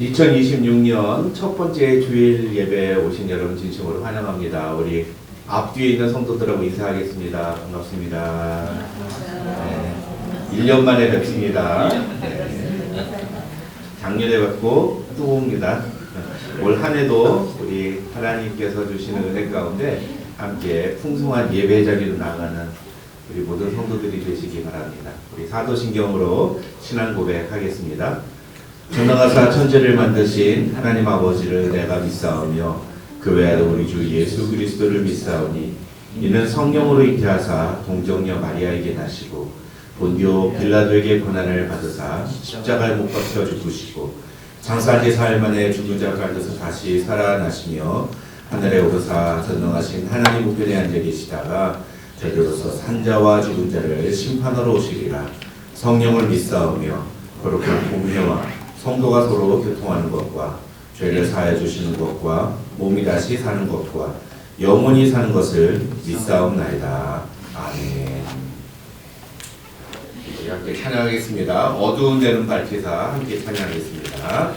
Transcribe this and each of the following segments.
2026년 첫 번째 주일 예배에 오신 여러분 진심으로 환영합니다. 우리 앞뒤에 있는 성도들하고 인사하겠습니다. 반갑습니다. 네, 1년 만에 뵙습니다. 네, 작년에 뵙고 또 옵니다. 올 한 해도 우리 하나님께서 주시는 은혜 가운데 함께 풍성한 예배 자리로 나아가는 우리 모든 성도들이 되시기 바랍니다. 우리 사도신경으로 신앙 고백하겠습니다. 전능하사 천지를 만드신 하나님 아버지를 내가 믿사오며 그 외에도 우리 주 예수 그리스도를 믿사오니 이는 성령으로 잉태하사 동정녀 마리아에게 나시고 본디오 빌라도에게 고난을 받으사 십자가에 못 박혀 죽으시고 장사한 지 사흘 만에 죽은 자 가운데서 다시 살아나시며 하늘에 오르사 전능하신 하나님 우편에 앉아 계시다가 저리로서 산자와 죽은 자를 심판하러 오시리라. 성령을 믿사오며 거룩한 공회와 성도가 서로 교통하는 것과 죄를 사하여 주시는 것과 몸이 다시 사는 것과 영원히 사는 것을 믿사옵나이다. 아멘. 함께 찬양하겠습니다. 어두운 데는 밝히사 함께 찬양하겠습니다.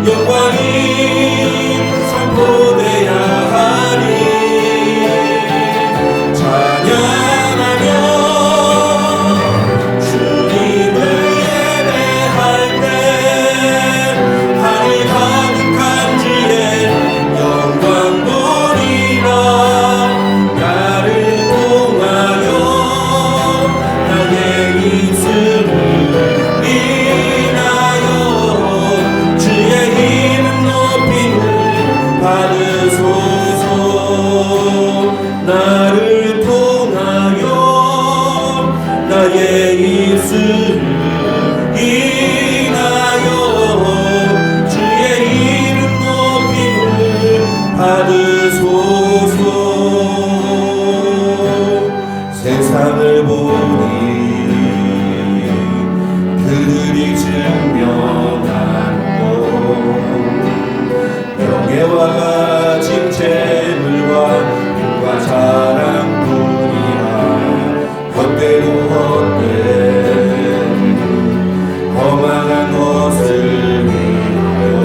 영광이 선포되어야 하니 찬양하며 주님을 예배할 때 하늘 가득한 주의 영광 보리라. 나를 통하여 나의 입술을 인하여 주의 이름 높임을 받으소서. 나를 통하여 나의 입술을 인하여 주의 이름 높임을 받으소서. 세상을 보니 그들이 증명한 것 명예와 가진 재물과 힘과 자랑뿐이라. 헛되고 헛되고 허망한 것을 위하여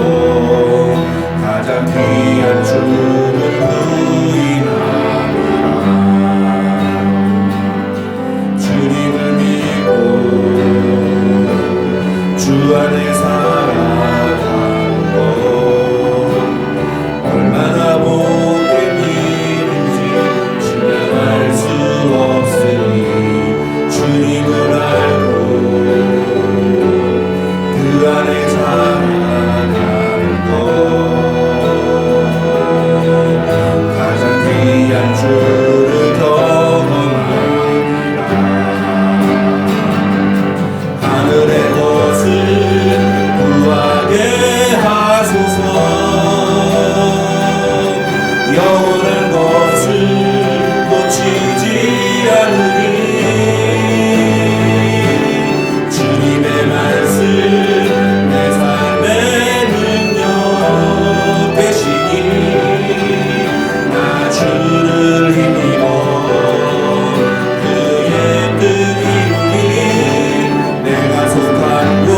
가장 귀한 주를 부인하노라. 주님을 믿고 주 안에 살아가는 것 얼마나 복된 일인지 증명할 수 없으니 주님을 알고 그 안에 살아가는 것 가장 귀한 주를 경험하리라. 하늘의 것을 구하게 하소서. 영원한 것을 놓치지 않으니 주님의 말씀 내 삶의 능력 되시니 나 주를 힘입어 그의 뜻 이루니 내가 속한 곳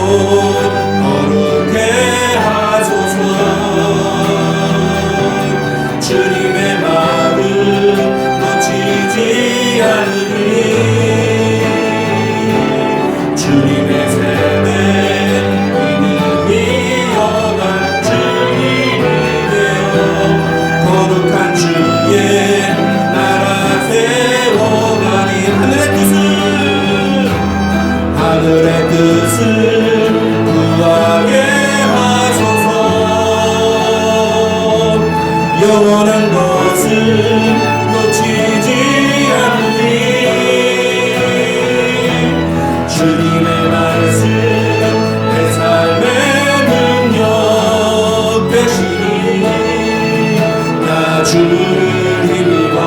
거룩해 하소서. 주님의 마음 놓치지 않으니 주님의 세대 믿음이 여간 주인이 되어 거룩한 주의 나라 세워가니 하늘의 뜻을 구하게 하소서. 영원한 것을 놓치지 않으니 주님의 말씀 내 삶의 능력 되시니 나 주를 힘입어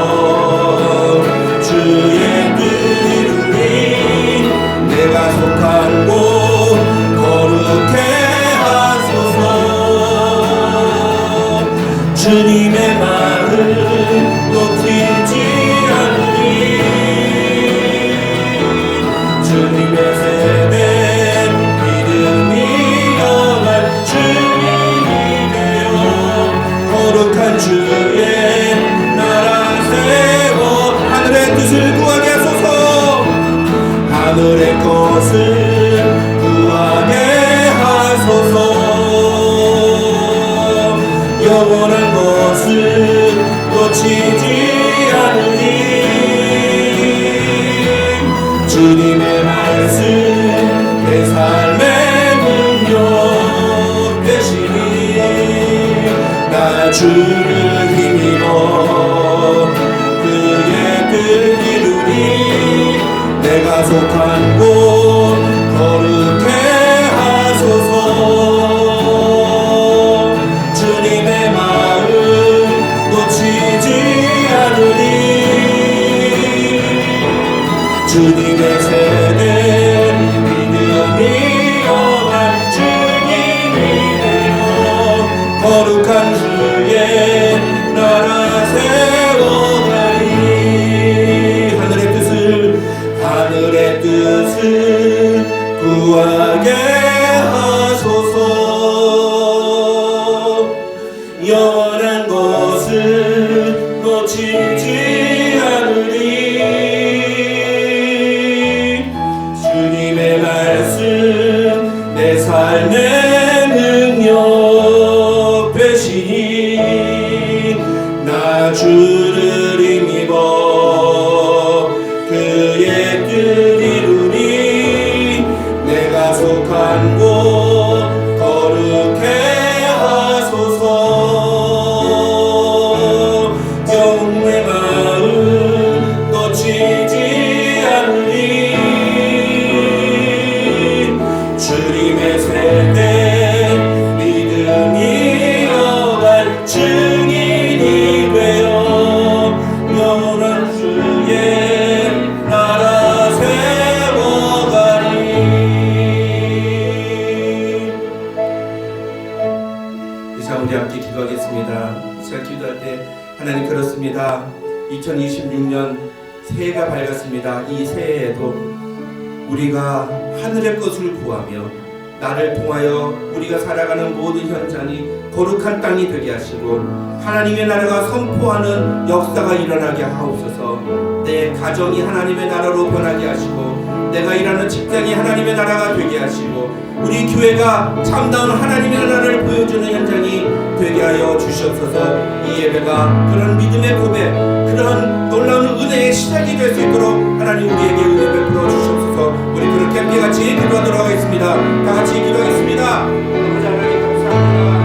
주의 뜻 이루니 내가 속한 곳 거룩해 하소서. 주님의 마음 놓치지 않으니 주님의 세대 믿음이 영한 주님이 되어 거룩한 주의 나라 세워 하늘의 뜻을 구하게 하소서. 하늘의 것을 구하게 하소서. 영원한 것을 놓치지 않으니 주님의 말씀 내 삶의 능력 되시니 나 주를 힘입어 그의 뜻 이루니 내가 속한 곳 거룩해 하소서. 주님의 마음 놓치지 않으니 주님의 세대 믿음이 영한 주님이 되어 거룩한 주의 나라 세워가니 하늘의 뜻을 구하게 하소서. 이 시간 우리 함께 기도하겠습니다. 이 시간 기도할 때 하나님 그렇습니다. 2026년 새해가 밝았습니다. 이 새해에도 우리가 하늘의 것을 구하며 나를 통하여 우리가 살아가는 모든 현장이 거룩한 땅이 되게 하시고 하나님의 나라가 선포하는 역사가 일어나게 하옵소서. 내 가정이 하나님의 나라로 변하게 하시고 내가 일하는 직장이 하나님의 나라가 되게 하시고 우리 교회가 참다운 하나님의 나라를 보여주는 현장이 되게 하여 주시옵소서. 이 예배가 그런 믿음의 고백, 그런 놀라운 은혜의 시작이 될 수 있도록 하나님 우리에게 은혜 베풀어 주시옵소서. 우리 그렇게 함께같이 기도하도록 하겠습니다. 다같이 기도하겠습니다. 아버지 하나님 감사합니다.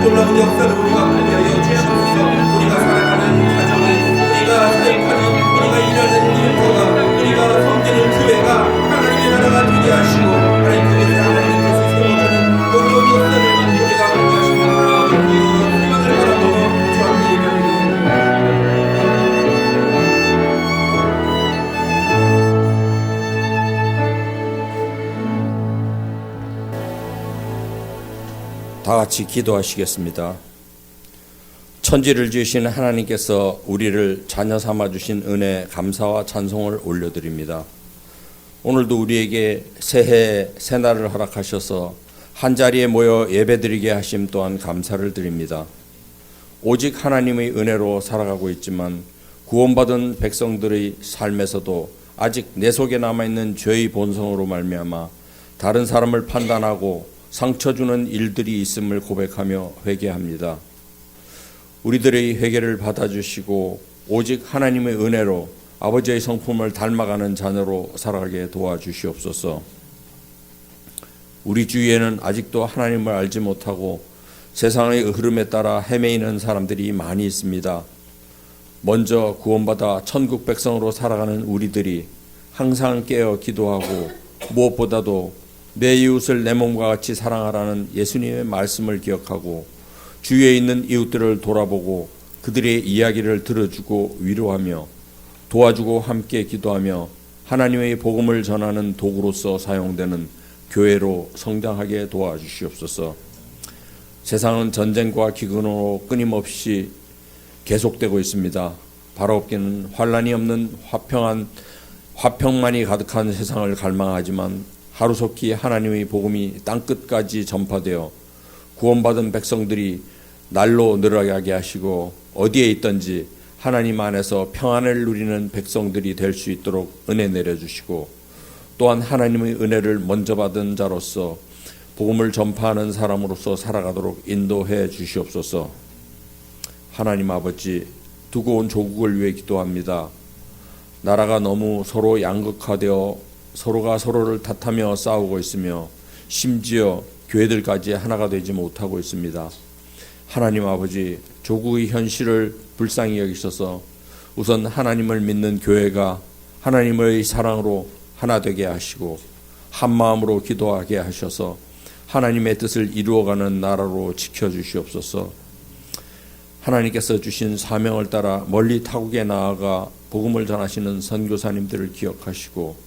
놀라운 역사를 우리가 보게 하여 주시옵소서. 우리가 살아가는 가정이, 우리가 사역하는, 우리가 일하는 일터가, 우리가 섬기는 교회가 하나님의 나라가 되게 하시고 하나님 그것을 하나님께서 세워주는 놀라운 역사를 우리가 보게 하시고 그 희망을 바라보며 주 앞에 예배합니다. 다 같이 기도하시겠습니다. 천지를 지으신 하나님께서 우리를 자녀 삼아 주신 은혜 감사와 찬송을 올려드립니다. 오늘도 우리에게 새해 새날을 허락하셔서 한자리에 모여 예배드리게 하심 또한 감사를 드립니다. 오직 하나님의 은혜로 살아가고 있지만 구원받은 백성들의 삶에서도 아직 내 속에 남아있는 죄의 본성으로 말미암아 다른 사람을 판단하고 상처 주는 일들이 있음을 고백하며 회개합니다. 우리들의 회개를 받아주시고 오직 하나님의 은혜로 아버지의 성품을 닮아가는 자녀로 살아가게 도와주시옵소서. 우리 주위에는 아직도 하나님을 알지 못하고 세상의 흐름에 따라 헤매이는 사람들이 많이 있습니다. 먼저 구원받아 천국 백성으로 살아가는 우리들이 항상 깨어 기도하고 무엇보다도 내 이웃을 내 몸과 같이 사랑하라는 예수님의 말씀을 기억하고 주위에 있는 이웃들을 돌아보고 그들의 이야기를 들어주고 위로하며 도와주고 함께 기도하며 하나님의 복음을 전하는 도구로서 사용되는 교회로 성장하게 도와주시옵소서. 세상은 전쟁과 기근으로 끊임없이 계속되고 있습니다. 바로 없기는 환란이 없는 화평만이 가득한 세상을 갈망하지만 하루속히 하나님의 복음이 땅끝까지 전파되어 구원받은 백성들이 날로 늘어가게 하시고 어디에 있든지 하나님 안에서 평안을 누리는 백성들이 될 수 있도록 은혜 내려주시고 또한 하나님의 은혜를 먼저 받은 자로서 복음을 전파하는 사람으로서 살아가도록 인도해 주시옵소서. 하나님 아버지, 두고 온 조국을 위해 기도합니다. 나라가 너무 서로 양극화되어 서로가 서로를 탓하며 싸우고 있으며 심지어 교회들까지 하나가 되지 못하고 있습니다. 하나님 아버지, 조국의 현실을 불쌍히 여기셔서 우선 하나님을 믿는 교회가 하나님의 사랑으로 하나 되게 하시고 한 마음으로 기도하게 하셔서 하나님의 뜻을 이루어가는 나라로 지켜주시옵소서. 하나님께서 주신 사명을 따라 멀리 타국에 나아가 복음을 전하시는 선교사님들을 기억하시고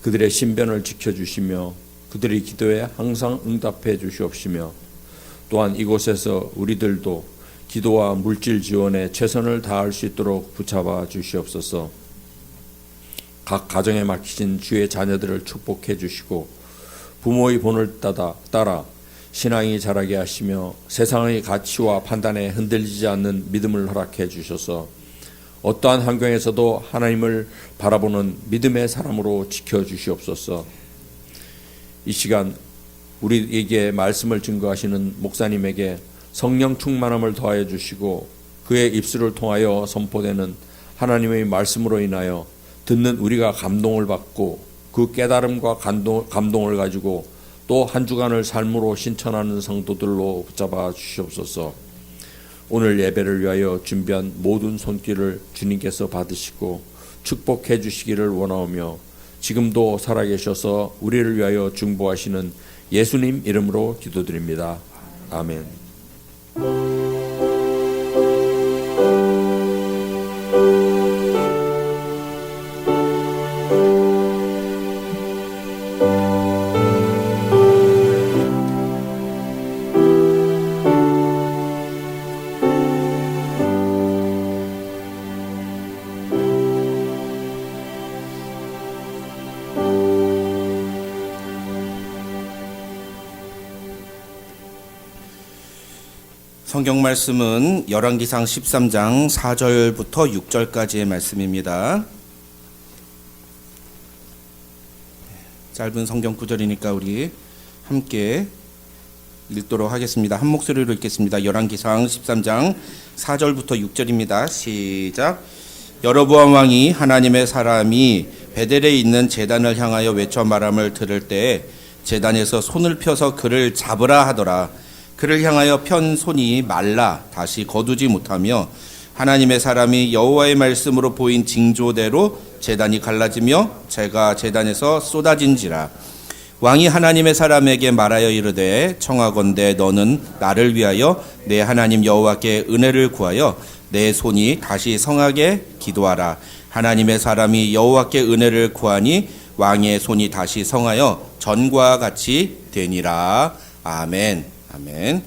그들의 신변을 지켜주시며 그들의 기도에 항상 응답해 주시옵시며 또한 이곳에서 우리들도 기도와 물질 지원에 최선을 다할 수 있도록 붙잡아 주시옵소서. 각 가정에 맡기신 주의 자녀들을 축복해 주시고 부모의 본을 따라 신앙이 자라게 하시며 세상의 가치와 판단에 흔들리지 않는 믿음을 허락해 주셔서 어떠한 환경에서도 하나님을 바라보는 믿음의 사람으로 지켜주시옵소서. 이 시간 우리에게 말씀을 증거하시는 목사님에게 성령 충만함을 더하여 주시고 그의 입술을 통하여 선포되는 하나님의 말씀으로 인하여 듣는 우리가 감동을 받고 그 깨달음과 감동을 가지고 또 한 주간을 삶으로 신천하는 성도들로 붙잡아 주시옵소서. 오늘 예배를 위하여 준비한 모든 손길을 주님께서 받으시고 축복해 주시기를 원하오며 지금도 살아계셔서 우리를 위하여 중보하시는 예수님 이름으로 기도드립니다. 아멘. 성경 말씀은 열왕기상 13장 4절부터 6절까지의 말씀입니다. 짧은 성경 구절이니까 우리 함께 읽도록 하겠습니다. 한 목소리로 읽겠습니다. 열왕기상 13장 4절부터 6절입니다. 시작. 여로보암 왕이 하나님의 사람이 베델에 있는 제단을 향하여 외쳐 말함을 들을 때 제단에서 손을 펴서 그를 잡으라 하더라. 그를 향하여 편 손이 말라 다시 거두지 못하며 하나님의 사람이 여호와의 말씀으로 보인 징조대로 제단이 갈라지며 재가 제단에서 쏟아진지라. 왕이 하나님의 사람에게 말하여 이르되 청하건대 너는 나를 위하여 내 하나님 여호와께 은혜를 구하여 내 손이 다시 성하게 기도하라. 하나님의 사람이 여호와께 은혜를 구하니 왕의 손이 다시 성하여 전과 같이 되니라. 아멘. 아멘.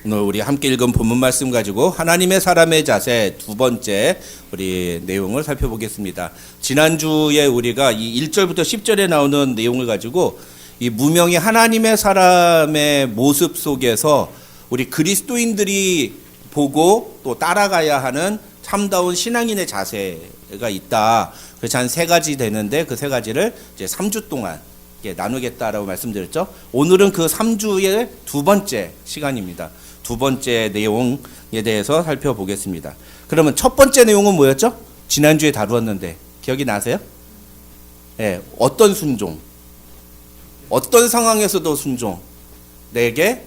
오늘 우리 함께 읽은 본문 말씀 가지고 하나님의 사람의 자세 두 번째 우리 내용을 살펴보겠습니다. 지난주에 우리가 이 1절부터 10절에 나오는 내용을 가지고 이 무명의 하나님의 사람의 모습 속에서 우리 그리스도인들이 보고 또 따라가야 하는 참다운 신앙인의 자세가 있다. 그래서 한 세 가지 되는데 그 세 가지를 이제 3주 동안 나누겠다라고 말씀드렸죠. 오늘은 그 3주의 두 번째 시간입니다. 두 번째 내용에 대해서 살펴보겠습니다. 그러면 첫 번째 내용은 뭐였죠? 지난주에 다루었는데 기억이 나세요? 네, 어떤 순종? 어떤 상황에서도 순종? 내게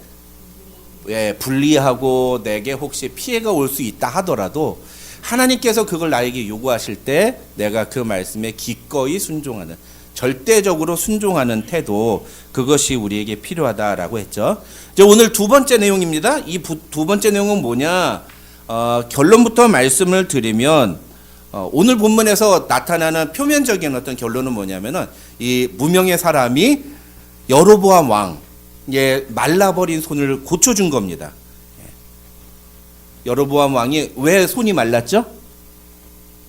불리하고 내게 혹시 피해가 올 수 있다 하더라도 하나님께서 그걸 나에게 요구하실 때 내가 그 말씀에 기꺼이 순종하는, 절대적으로 순종하는 태도, 그것이 우리에게 필요하다라고 했죠. 이제 오늘 두 번째 내용입니다. 이 두 번째 내용은 뭐냐? 결론부터 말씀을 드리면 오늘 본문에서 나타나는 표면적인 어떤 결론은 뭐냐면은 이 무명의 사람이 여로보암 왕의 말라버린 손을 고쳐준 겁니다. 여로보암 왕이 왜 손이 말랐죠?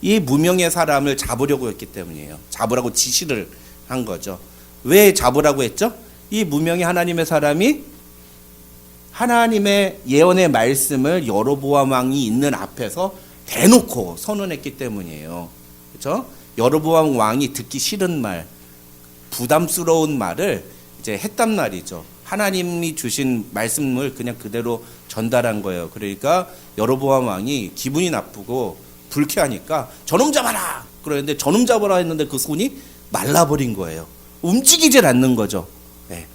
이 무명의 사람을 잡으려고 했기 때문이에요. 잡으라고 지시를 한 거죠. 왜 잡으라고 했죠? 이 무명의 하나님의 사람이 하나님의 예언의 말씀을 여로보암 왕이 있는 앞에서 대놓고 선언했기 때문이에요. 그렇죠? 여로보암 왕이 듣기 싫은 말, 부담스러운 말을 이제 했단 말이죠. 하나님이 주신 말씀을 그냥 그대로 전달한 거예요. 그러니까 여로보암 왕이 기분이 나쁘고 불쾌하니까 저놈 잡아라! 그러는데 저놈 잡아라 했는데 그 손이 말라버린 거예요. 움직이질 않는 거죠. 네.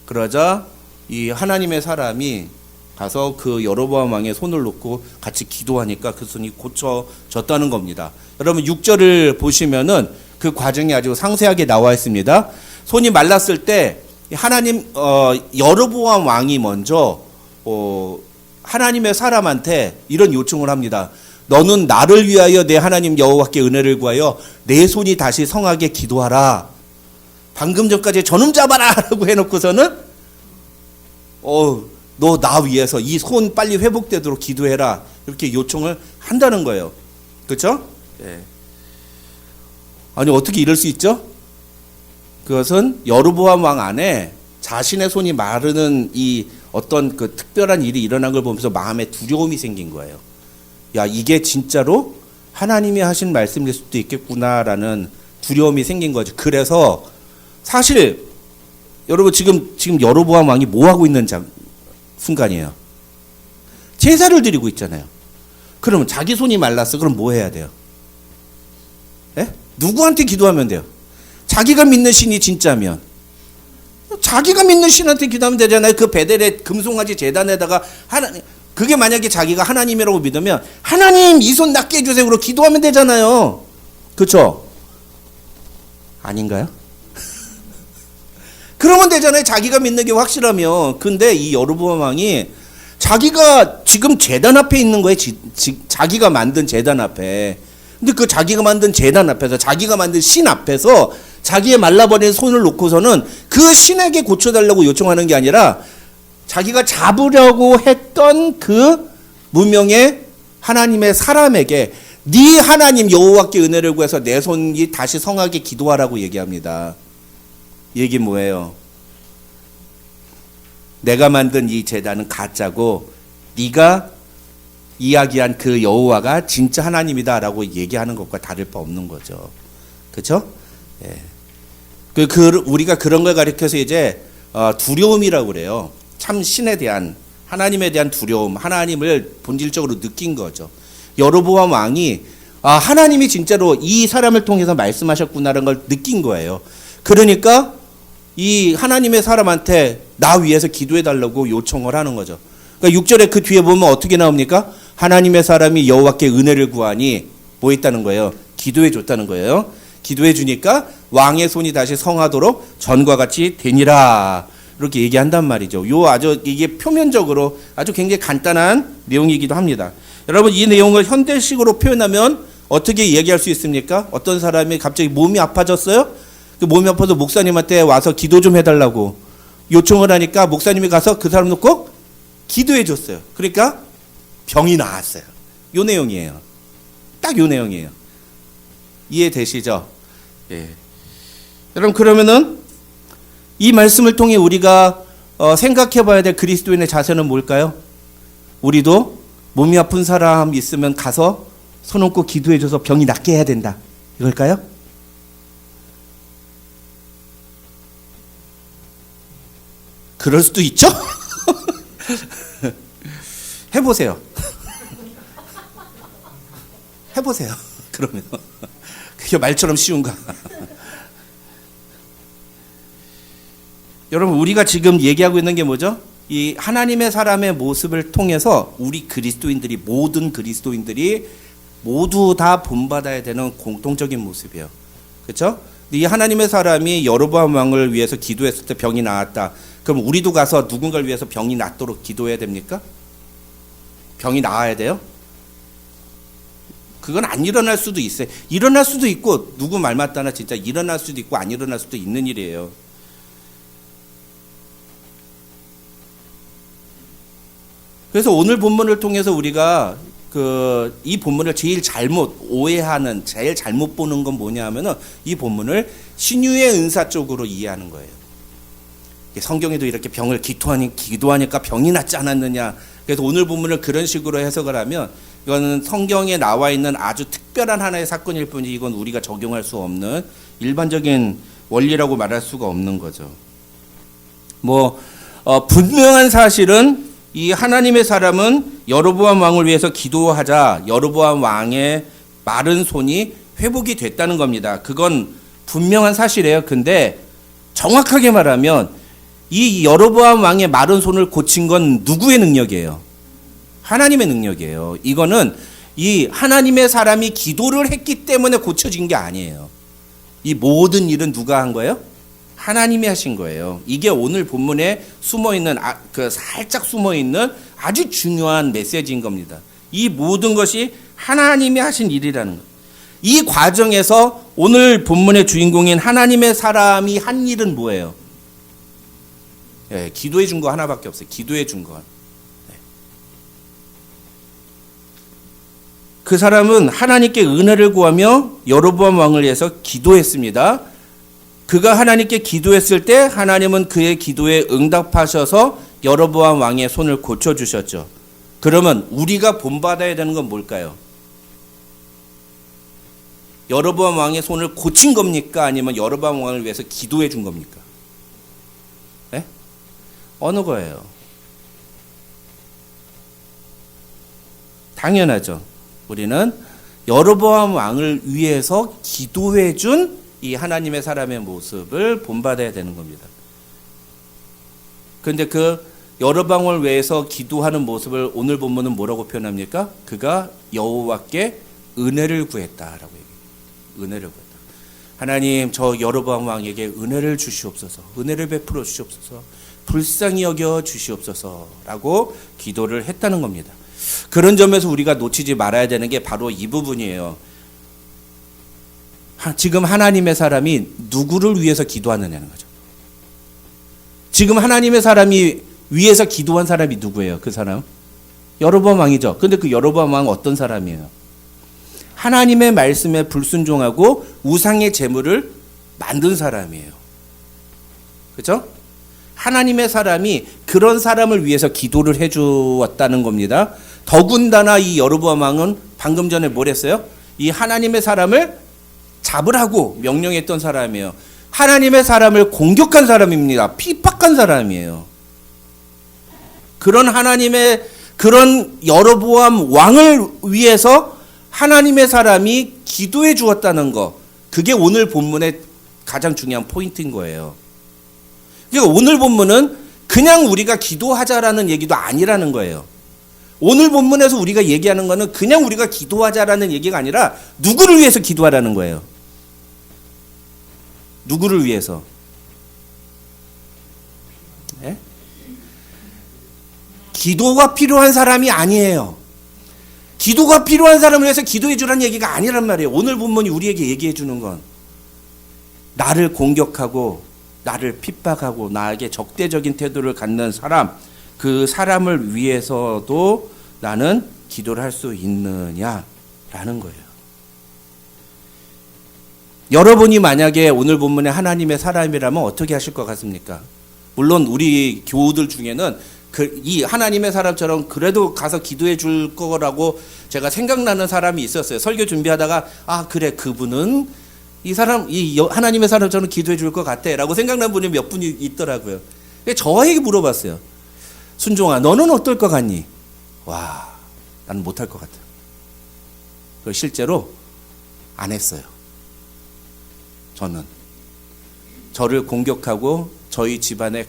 그러자 이 하나님의 사람이 가서 그 여로보암 왕의 손을 놓고 같이 기도하니까 그 손이 고쳐졌다는 겁니다. 여러분 6절을 보시면은 그 과정이 아주 상세하게 나와 있습니다. 손이 말랐을 때 하나님 여로보암 왕이 먼저 하나님의 사람한테 이런 요청을 합니다. 너는 나를 위하여 내 하나님 여호와께 은혜를 구하여 내 손이 다시 성하게 기도하라. 방금 전까지 저놈 잡아라 라고 해놓고서는 너 나 위해서 이 손 빨리 회복되도록 기도해라. 이렇게 요청을 한다는 거예요. 그렇죠? 네. 아니 어떻게 이럴 수 있죠? 그것은 여로보암 왕 안에 자신의 손이 마르는 이 어떤 그 특별한 일이 일어난 걸 보면서 마음에 두려움이 생긴 거예요. 야, 이게 진짜로 하나님이 하신 말씀일 수도 있겠구나라는 두려움이 생긴 거죠. 그래서 사실 여러분 지금 여로보암 왕이 뭐 하고 있는 순간이에요. 제사를 드리고 있잖아요. 그러면 자기 손이 말랐어. 그럼 뭐 해야 돼요? 누구한테 기도하면 돼요? 자기가 믿는 신이 진짜면 자기가 믿는 신한테 기도하면 되잖아요. 그 베델의 금송아지 제단에다가 하나님, 그게 만약에 자기가 하나님이라고 믿으면 하나님 이 손 낫게 해주세요. 그러고 기도하면 되잖아요. 그렇죠? 아닌가요? 그러면 되잖아요. 자기가 믿는 게 확실하면. 근데 이 여로보암 왕이 자기가 지금 제단 앞에 있는 거예요. 자기가 만든 제단 앞에. 근데 그 자기가 만든 제단 앞에서, 자기가 만든 신 앞에서 자기의 말라버린 손을 놓고서는 그 신에게 고쳐달라고 요청하는 게 아니라 자기가 잡으려고 했던 그 무명의 하나님의 사람에게 네 하나님 여호와께 은혜를 구해서 내 손이 다시 성하게 기도하라고 얘기합니다. 얘기 뭐예요? 내가 만든 이 제단은 가짜고 네가 이야기한 그 여호와가 진짜 하나님이다라고 얘기하는 것과 다를 바 없는 거죠. 그렇죠? 예. 우리가 그런 걸 가리켜서 이제 두려움이라고 그래요. 참 신에 대한, 하나님에 대한 두려움, 하나님을 본질적으로 느낀 거죠. 여로보암 왕이 하나님이 진짜로 이 사람을 통해서 말씀하셨구나라는 걸 느낀 거예요. 그러니까 이 하나님의 사람한테 나 위해서 기도해 달라고 요청을 하는 거죠. 그러니까 6절에 그 뒤에 보면 어떻게 나옵니까? 하나님의 사람이 여호와께 은혜를 구하니 뭐 있다는 거예요? 기도해 줬다는 거예요. 기도해 주니까 왕의 손이 다시 성하도록 전과 같이 되니라. 이렇게 얘기한단 말이죠. 아주 이게 표면적으로 아주 굉장히 간단한 내용이기도 합니다. 여러분 이 내용을 현대식으로 표현하면 어떻게 얘기할 수 있습니까? 어떤 사람이 갑자기 몸이 아파졌어요? 그 몸이 아파서 목사님한테 와서 기도 좀 해달라고 요청을 하니까 목사님이 가서 그 사람 놓고 기도해 줬어요. 그러니까 병이 나았어요. 요 내용이에요. 딱 요 내용이에요. 이해되시죠? 예. 여러분 그러면은 이 말씀을 통해 우리가 생각해 봐야 될 그리스도인의 자세는 뭘까요? 우리도 몸이 아픈 사람 있으면 가서 손 얹고 기도해 줘서 병이 낫게 해야 된다. 이걸까요? 그럴 수도 있죠? 해보세요. 해보세요. 그러면 그게 말처럼 쉬운가? 여러분 우리가 지금 얘기하고 있는 게 뭐죠? 이 하나님의 사람의 모습을 통해서 우리 그리스도인들이, 모든 그리스도인들이 모두 다 본받아야 되는 공통적인 모습이에요. 그렇죠? 이 하나님의 사람이 여로보암 왕을 위해서 기도했을 때 병이 나았다. 그럼 우리도 가서 누군가를 위해서 병이 낫도록 기도해야 됩니까? 병이 나아야 돼요? 그건 안 일어날 수도 있어요. 일어날 수도 있고, 누구 말 맞다나 진짜 일어날 수도 있고 안 일어날 수도 있는 일이에요. 그래서 오늘 본문을 통해서 우리가 이 본문을 제일 잘못 오해하는, 제일 잘못 보는 건 뭐냐 하면은 이 본문을 신유의 은사 쪽으로 이해하는 거예요. 성경에도 이렇게 병을 기도하니까 병이 낫지 않았느냐. 그래서 오늘 본문을 그런 식으로 해석을 하면 이거는 성경에 나와 있는 아주 특별한 하나의 사건일 뿐이지 이건 우리가 적용할 수 없는 일반적인 원리라고 말할 수가 없는 거죠. 분명한 사실은 이 하나님의 사람은 여로보암 왕을 위해서 기도하자 여로보암 왕의 마른 손이 회복이 됐다는 겁니다. 그건 분명한 사실이에요. 근데 정확하게 말하면 이 여로보암 왕의 마른 손을 고친 건 누구의 능력이에요? 하나님의 능력이에요. 이거는 이 하나님의 사람이 기도를 했기 때문에 고쳐진 게 아니에요. 이 모든 일은 누가 한 거예요? 하나님이 하신 거예요. 이게 오늘 본문에 숨어있는, 살짝 숨어있는 아주 중요한 메시지인 겁니다. 이 모든 것이 하나님이 하신 일이라는 거예요. 이 과정에서 오늘 본문의 주인공인 하나님의 사람이 한 일은 뭐예요? 예, 기도해 준 거 하나밖에 없어요. 기도해 준 건. 그 사람은 하나님께 은혜를 구하며 여로보암 왕을 위해서 기도했습니다. 그가 하나님께 기도했을 때 하나님은 그의 기도에 응답하셔서 여로보암 왕의 손을 고쳐주셨죠. 그러면 우리가 본받아야 되는 건 뭘까요? 여로보암 왕의 손을 고친 겁니까? 아니면 여로보암 왕을 위해서 기도해 준 겁니까? 네? 어느 거예요? 당연하죠. 우리는 여로보암 왕을 위해서 기도해 준 이 하나님의 사람의 모습을 본받아야 되는 겁니다. 그런데 그 여로보암을 위해서 기도하는 모습을 오늘 본문은 뭐라고 표현합니까? 그가 여호와께 은혜를 구했다라고 얘기해요. 은혜를 구했다. 하나님, 저 여로보암 왕에게 은혜를 주시옵소서. 은혜를 베풀어 주시옵소서. 불쌍히 여겨 주시옵소서라고 기도를 했다는 겁니다. 그런 점에서 우리가 놓치지 말아야 되는 게 바로 이 부분이에요. 지금 하나님의 사람이 누구를 위해서 기도하느냐는 거죠. 지금 하나님의 사람이 위해서 기도한 사람이 누구예요? 그 사람? 여로보암 왕이죠. 근데 그 여로보암 왕은 어떤 사람이에요? 하나님의 말씀에 불순종하고 우상의 제물을 만든 사람이에요. 그렇죠? 하나님의 사람이 그런 사람을 위해서 기도를 해주었다는 겁니다. 더군다나 이 여로보암 왕은 방금 전에 뭘 했어요? 이 하나님의 사람을 잡으라고 명령했던 사람이에요. 하나님의 사람을 공격한 사람입니다. 핍박한 사람이에요. 그런 여로보암 왕을 위해서 하나님의 사람이 기도해 주었다는 거, 그게 오늘 본문의 가장 중요한 포인트인 거예요. 그러니까 오늘 본문은 그냥 우리가 기도하자라는 얘기도 아니라는 거예요. 오늘 본문에서 우리가 얘기하는 거는 그냥 우리가 기도하자라는 얘기가 아니라 누구를 위해서 기도하라는 거예요. 누구를 위해서? 네? 기도가 필요한 사람이 아니에요. 기도가 필요한 사람을 위해서 기도해 주라는 얘기가 아니란 말이에요. 오늘 본문이 우리에게 얘기해 주는 건 나를 공격하고 나를 핍박하고 나에게 적대적인 태도를 갖는 사람, 그 사람을 위해서도 나는 기도를 할 수 있느냐라는 거예요. 여러분이 만약에 오늘 본문에 하나님의 사람이라면 어떻게 하실 것 같습니까? 물론 우리 교우들 중에는 이 하나님의 사람처럼 그래도 가서 기도해 줄 거라고 제가 생각나는 사람이 있었어요. 설교 준비하다가 그래, 그분은 이 하나님의 사람처럼 기도해 줄 것 같아 라고 생각난 분이 몇 분이 있더라고요. 저에게 물어봤어요. 순종아, 너는 어떨 것 같니? 와, 나는 못할 것 같아. 그걸 실제로 안 했어요. 저를 공격하고 저희 집안에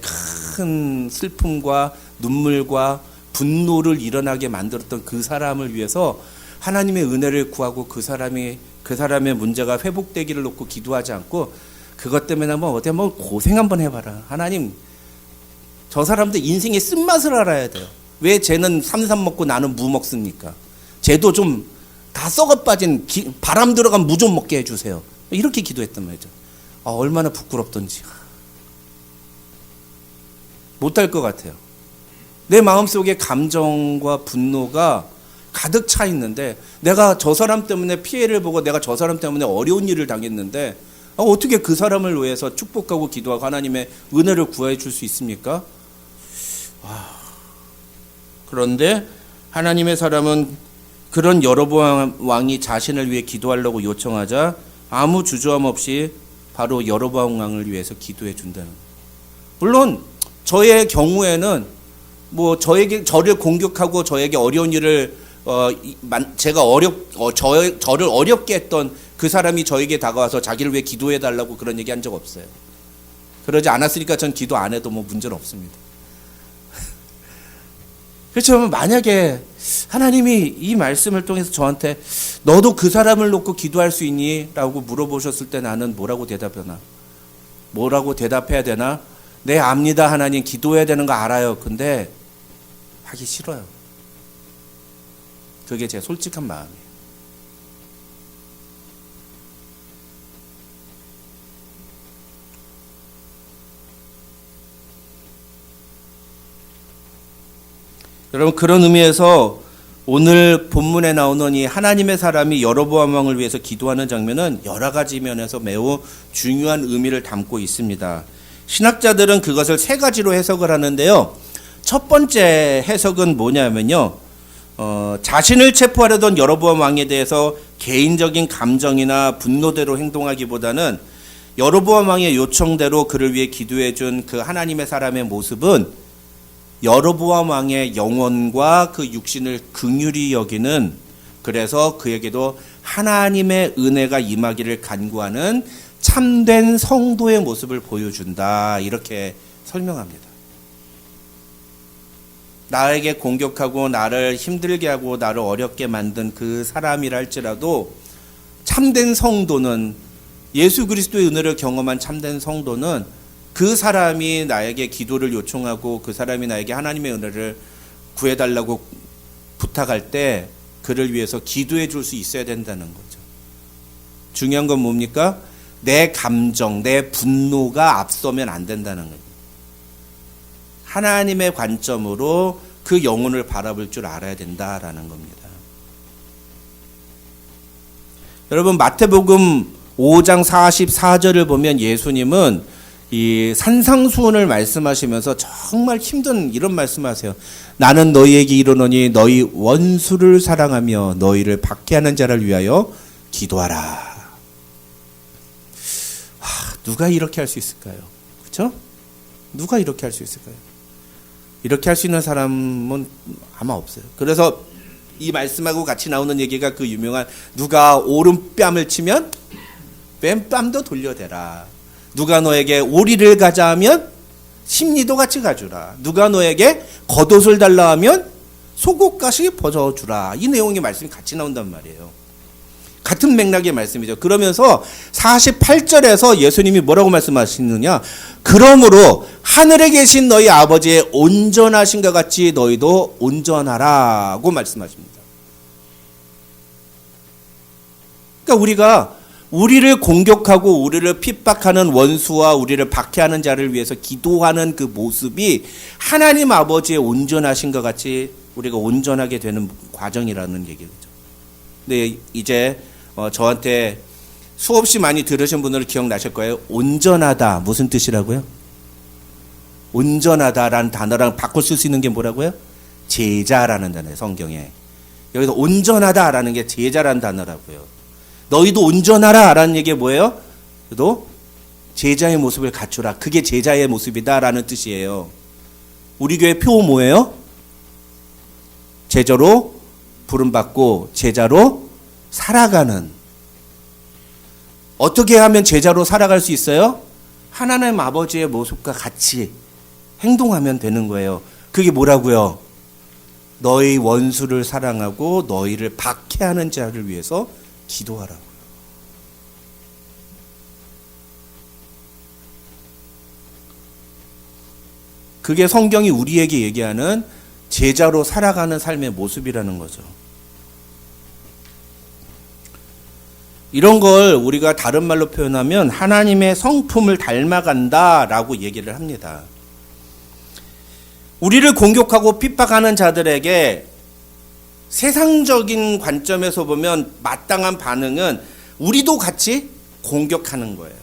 큰 슬픔과 눈물과 분노를 일어나게 만들었던 그 사람을 위해서 하나님의 은혜를 구하고 그 사람의 문제가 회복되기를 놓고 기도하지 않고 그것 때문에 어디 한번 고생 한번 해봐라. 하나님, 저 사람들 인생의 쓴맛을 알아야 돼요. 왜 쟤는 삼삼 먹고 나는 무 먹습니까? 쟤도 좀 다 썩어 빠진 바람 들어간 무 좀 먹게 해주세요. 이렇게 기도했단 말이죠. 얼마나 부끄럽던지. 못할 것 같아요. 내 마음속에 감정과 분노가 가득 차 있는데 내가 저 사람 때문에 피해를 보고 내가 저 사람 때문에 어려운 일을 당했는데 어떻게 그 사람을 위해서 축복하고 기도하고 하나님의 은혜를 구해 줄 수 있습니까? 그런데 하나님의 사람은 그런 여로보암 왕이 자신을 위해 기도하려고 요청하자 아무 주저함 없이 바로 여로보암 왕을 위해서 기도해 준다는 거예요. 물론 저의 경우에는 저를 공격하고 저에게 어려운 일을 저를 어렵게 했던 그 사람이 저에게 다가와서 자기를 위해 기도해 달라고 그런 얘기 한 적 없어요. 그러지 않았으니까 전 기도 안 해도 문제는 없습니다. 그렇죠. 만약에 하나님이 이 말씀을 통해서 저한테 너도 그 사람을 놓고 기도할 수 있니? 라고 물어보셨을 때 나는 뭐라고 대답하나? 뭐라고 대답해야 되나? 네, 압니다. 하나님, 기도해야 되는 거 알아요. 근데 하기 싫어요. 그게 제 솔직한 마음이에요. 여러분, 그런 의미에서 오늘 본문에 나오는 이 하나님의 사람이 여로보암 왕을 위해서 기도하는 장면은 여러 가지 면에서 매우 중요한 의미를 담고 있습니다. 신학자들은 그것을 세 가지로 해석을 하는데요. 첫 번째 해석은 뭐냐면요. 자신을 체포하려던 여로보암 왕에 대해서 개인적인 감정이나 분노대로 행동하기보다는 여로보암 왕의 요청대로 그를 위해 기도해 준 그 하나님의 사람의 모습은 여로보암 왕의 영혼과 그 육신을 긍휼히 여기는, 그래서 그에게도 하나님의 은혜가 임하기를 간구하는 참된 성도의 모습을 보여준다. 이렇게 설명합니다. 나에게 공격하고 나를 힘들게 하고 나를 어렵게 만든 그 사람이라 할지라도 참된 성도는, 예수 그리스도의 은혜를 경험한 참된 성도는 그 사람이 나에게 기도를 요청하고 그 사람이 나에게 하나님의 은혜를 구해달라고 부탁할 때 그를 위해서 기도해 줄 수 있어야 된다는 거죠. 중요한 건 뭡니까? 내 감정, 내 분노가 앞서면 안 된다는 거예요. 하나님의 관점으로 그 영혼을 바라볼 줄 알아야 된다라는 겁니다. 여러분, 마태복음 5장 44절을 보면 예수님은 이 산상수훈을 말씀하시면서 정말 힘든 이런 말씀하세요. 나는 너희에게 이르노니 너희 원수를 사랑하며 너희를 박해하는 자를 위하여 기도하라. 누가 이렇게 할 수 있을까요? 그렇죠? 누가 이렇게 할 수 있을까요? 이렇게 할 수 있는 사람은 아마 없어요. 그래서 이 말씀하고 같이 나오는 얘기가 그 유명한 누가 오른뺨을 치면 왼뺨도 돌려대라. 누가 너에게 오리를 가자 하면 심리도 같이 가주라. 누가 너에게 겉옷을 달라 하면 속옷까지 벗어주라. 이 내용의 말씀이 같이 나온단 말이에요. 같은 맥락의 말씀이죠. 그러면서 48절에서 예수님이 뭐라고 말씀하시느냐? 그러므로 하늘에 계신 너희 아버지의 온전하신 것 같이 너희도 온전하라고 말씀하십니다. 그러니까 우리를 공격하고 우리를 핍박하는 원수와 우리를 박해하는 자를 위해서 기도하는 그 모습이 하나님 아버지의 온전하신 것 같이 우리가 온전하게 되는 과정이라는 얘기죠. 근데 이제 저한테 수없이 많이 들으신 분들은 기억나실 거예요. 온전하다 무슨 뜻이라고요? 온전하다라는 단어랑 바꿔 쓸 수 있는 게 뭐라고요? 제자라는 단어예요. 성경에. 여기서 온전하다라는 게 제자라는 단어라고요. 너희도 온전하라 라는 얘기가 뭐예요? 너도 제자의 모습을 갖추라. 그게 제자의 모습이다 라는 뜻이에요. 우리 교회 표 뭐예요? 제자로 부름받고 제자로 살아가는. 어떻게 하면 제자로 살아갈 수 있어요? 하나님 아버지의 모습과 같이 행동하면 되는 거예요. 그게 뭐라고요? 너희 원수를 사랑하고 너희를 박해하는 자를 위해서 기도하라고요. 그게 성경이 우리에게 얘기하는 제자로 살아가는 삶의 모습이라는 거죠. 이런 걸 우리가 다른 말로 표현하면 하나님의 성품을 닮아간다라고 얘기를 합니다. 우리를 공격하고 핍박하는 자들에게 세상적인 관점에서 보면 마땅한 반응은 우리도 같이 공격하는 거예요.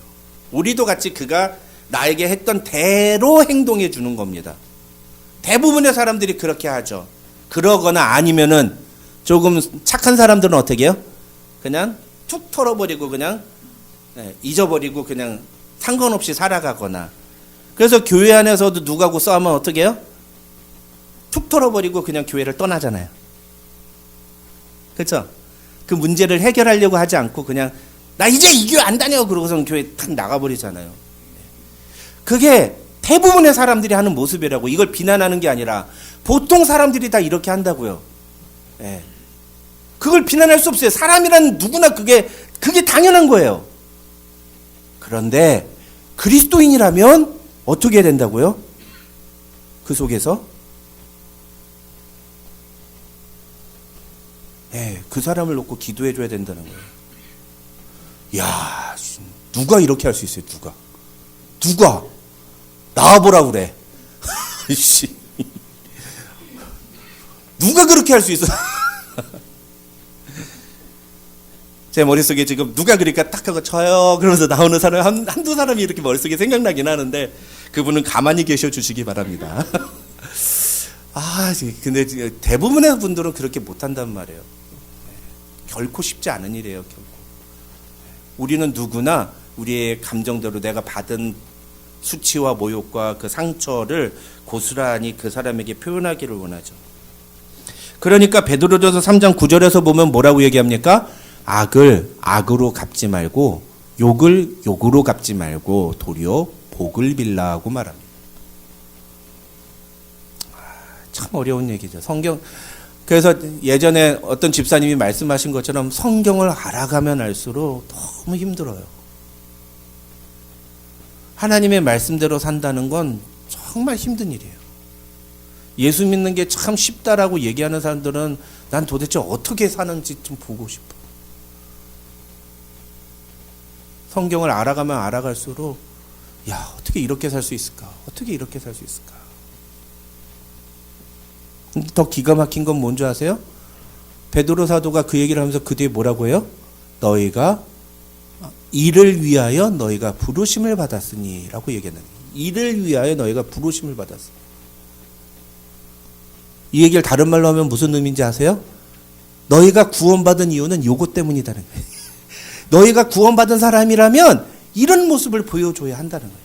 우리도 같이 그가 나에게 했던 대로 행동해 주는 겁니다. 대부분의 사람들이 그렇게 하죠. 그러거나 아니면은 조금 착한 사람들은 어떻게 해요? 그냥 툭 털어버리고 그냥 잊어버리고 그냥 상관없이 살아가거나. 그래서 교회 안에서도 누구하고 싸우면 어떻게 해요? 툭 털어버리고 그냥 교회를 떠나잖아요. 그렇죠? 그 문제를 해결하려고 하지 않고 그냥 나 이제 이 교회 안 다녀 그러고서 교회 탁 나가버리잖아요. 그게 대부분의 사람들이 하는 모습이라고. 이걸 비난하는 게 아니라 보통 사람들이 다 이렇게 한다고요. 예. 그걸 비난할 수 없어요. 사람이란 누구나 그게 당연한 거예요. 그런데 그리스도인이라면 어떻게 해야 된다고요? 그 속에서 그 사람을 놓고 기도해 줘야 된다는 거예요. 야, 누가 이렇게 할 수 있어요? 누가 나와보라 그래. 누가 그렇게 할 수 있어? 제 머릿속에 지금 누가 그러니까 딱 하고 쳐요 그러면서 나오는 사람 한두 사람이 이렇게 머릿속에 생각나긴 하는데 그분은 가만히 계셔 주시기 바랍니다. 근데 대부분의 분들은 그렇게 못한단 말이에요. 결코 쉽지 않은 일이에요. 결코. 우리는 누구나 우리의 감정대로 내가 받은 수치와 모욕과 그 상처를 고스란히 그 사람에게 표현하기를 원하죠. 그러니까 베드로전서 3장 9절에서 보면 뭐라고 얘기합니까? 악을 악으로 갚지 말고 욕을 욕으로 갚지 말고 도리어 복을 빌라고 말합니다. 참 어려운 얘기죠. 성경. 그래서 예전에 어떤 집사님이 말씀하신 것처럼 성경을 알아가면 알수록 너무 힘들어요. 하나님의 말씀대로 산다는 건 정말 힘든 일이에요. 예수 믿는 게 참 쉽다라고 얘기하는 사람들은 난 도대체 어떻게 사는지 좀 보고 싶어. 성경을 알아가면 알아갈수록 야, 어떻게 이렇게 살 수 있을까? 어떻게 이렇게 살 수 있을까? 더 기가 막힌 건 뭔지 아세요? 베드로 사도가 그 얘기를 하면서 그 뒤에 뭐라고 해요? 너희가 이를 위하여 너희가 부르심을 받았으니 라고 얘기했는데, 이를 위하여 너희가 부르심을 받았으니. 이 얘기를 다른 말로 하면 무슨 의미인지 아세요? 너희가 구원받은 이유는 요것 때문이다는 거예요. 너희가 구원받은 사람이라면 이런 모습을 보여줘야 한다는 거예요.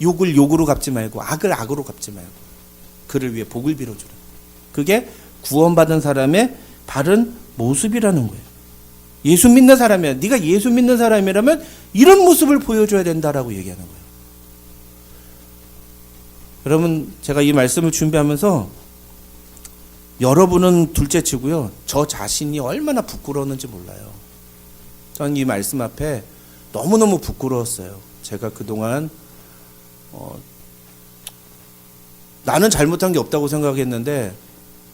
욕을 욕으로 갚지 말고 악을 악으로 갚지 말고 그를 위해 복을 빌어주라. 그게 구원받은 사람의 바른 모습이라는 거예요. 예수 믿는 사람이야. 네가 예수 믿는 사람이라면 이런 모습을 보여줘야 된다라고 얘기하는 거예요. 여러분, 제가 이 말씀을 준비하면서 여러분은 둘째치고요, 저 자신이 얼마나 부끄러웠는지 몰라요. 저는 이 말씀 앞에 너무너무 부끄러웠어요. 제가 그동안 나는 잘못한 게 없다고 생각했는데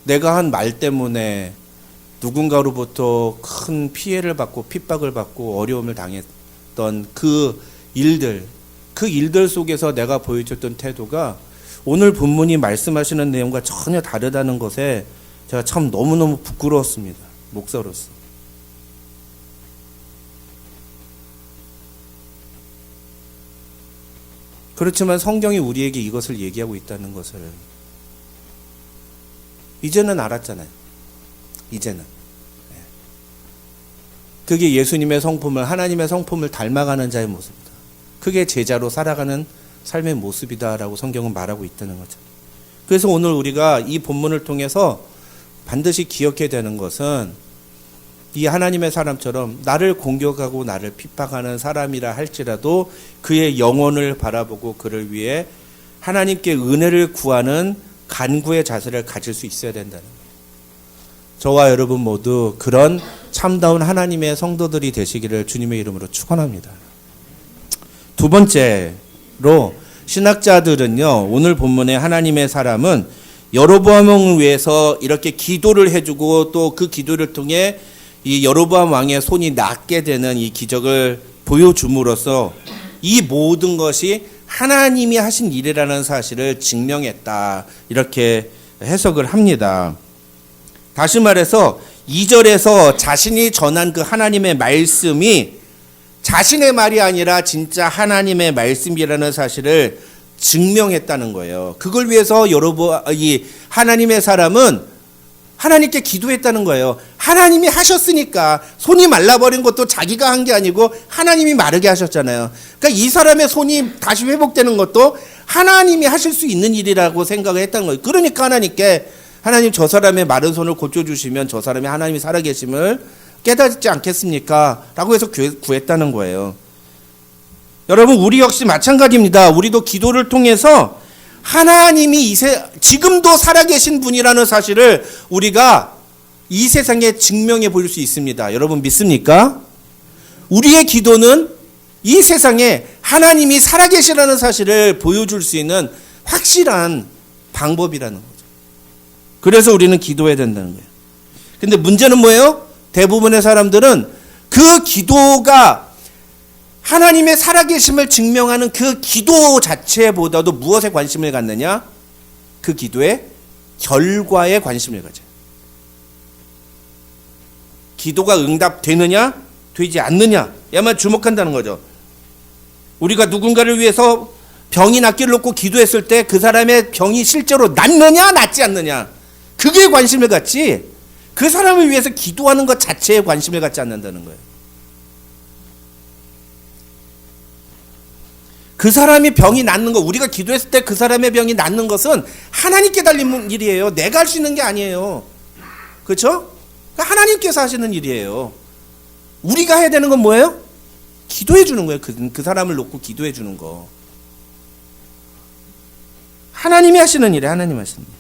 내가 한 말 때문에 누군가로부터 큰 피해를 받고 핍박을 받고 어려움을 당했던 그 일들 속에서 내가 보여줬던 태도가 오늘 본문이 말씀하시는 내용과 전혀 다르다는 것에 제가 참 너무너무 부끄러웠습니다. 목사로서. 그렇지만 성경이 우리에게 이것을 얘기하고 있다는 것을 이제는 알았잖아요. 이제는. 그게 예수님의 성품을, 하나님의 성품을 닮아가는 자의 모습이다. 그게 제자로 살아가는 삶의 모습이다라고 성경은 말하고 있다는 거죠. 그래서 오늘 우리가 이 본문을 통해서 반드시 기억해야 되는 것은 이 하나님의 사람처럼 나를 공격하고 나를 핍박하는 사람이라 할지라도 그의 영혼을 바라보고 그를 위해 하나님께 은혜를 구하는 간구의 자세를 가질 수 있어야 된다는 거예요. 저와 여러분 모두 그런 참다운 하나님의 성도들이 되시기를 주님의 이름으로 축원합니다. 두 번째로 신학자들은요, 오늘 본문의 하나님의 사람은 여로보암을 위해서 이렇게 기도를 해주고 또 그 기도를 통해 이 여로보암 왕의 손이 낫게 되는 이 기적을 보여줌으로써 이 모든 것이 하나님이 하신 일이라는 사실을 증명했다, 이렇게 해석을 합니다. 다시 말해서 2절에서 자신이 전한 그 하나님의 말씀이 자신의 말이 아니라 진짜 하나님의 말씀이라는 사실을 증명했다는 거예요. 그걸 위해서 이 하나님의 사람은 하나님께 기도했다는 거예요. 하나님이 하셨으니까. 손이 말라버린 것도 자기가 한 게 아니고 하나님이 마르게 하셨잖아요. 그러니까 이 사람의 손이 다시 회복되는 것도 하나님이 하실 수 있는 일이라고 생각을 했다는 거예요. 그러니까 하나님께, 하나님 저 사람의 마른 손을 고쳐주시면 저 사람이 하나님이 살아계심을 깨닫지 않겠습니까? 라고 해서 구했다는 거예요. 여러분, 우리 역시 마찬가지입니다. 우리도 기도를 통해서 하나님이 지금도 살아계신 분이라는 사실을 우리가 이 세상에 증명해 볼 수 있습니다. 여러분 믿습니까? 우리의 기도는 이 세상에 하나님이 살아계시라는 사실을 보여줄 수 있는 확실한 방법이라는 거죠. 그래서 우리는 기도해야 된다는 거예요. 근데 문제는 뭐예요? 대부분의 사람들은 그 기도가 하나님의 살아계심을 증명하는 그 기도 자체보다도 무엇에 관심을 갖느냐? 그 기도의 결과에 관심을 가져요. 기도가 응답되느냐, 되지 않느냐에만 주목한다는 거죠. 우리가 누군가를 위해서 병이 낫기를 놓고 기도했을 때 그 사람의 병이 실제로 낫느냐, 낫지 않느냐, 그게 관심을 갖지, 그 사람을 위해서 기도하는 것 자체에 관심을 갖지 않는다는 거예요. 그 사람이 병이 낫는 거, 우리가 기도했을 때 그 사람의 병이 낫는 것은 하나님께 달린 일이에요. 내가 할 수 있는 게 아니에요. 그렇죠? 하나님께서 하시는 일이에요. 우리가 해야 되는 건 뭐예요? 기도해 주는 거예요. 그 사람을 놓고 기도해 주는 거. 하나님이 하시는 일이에요. 하나님 하시는 일.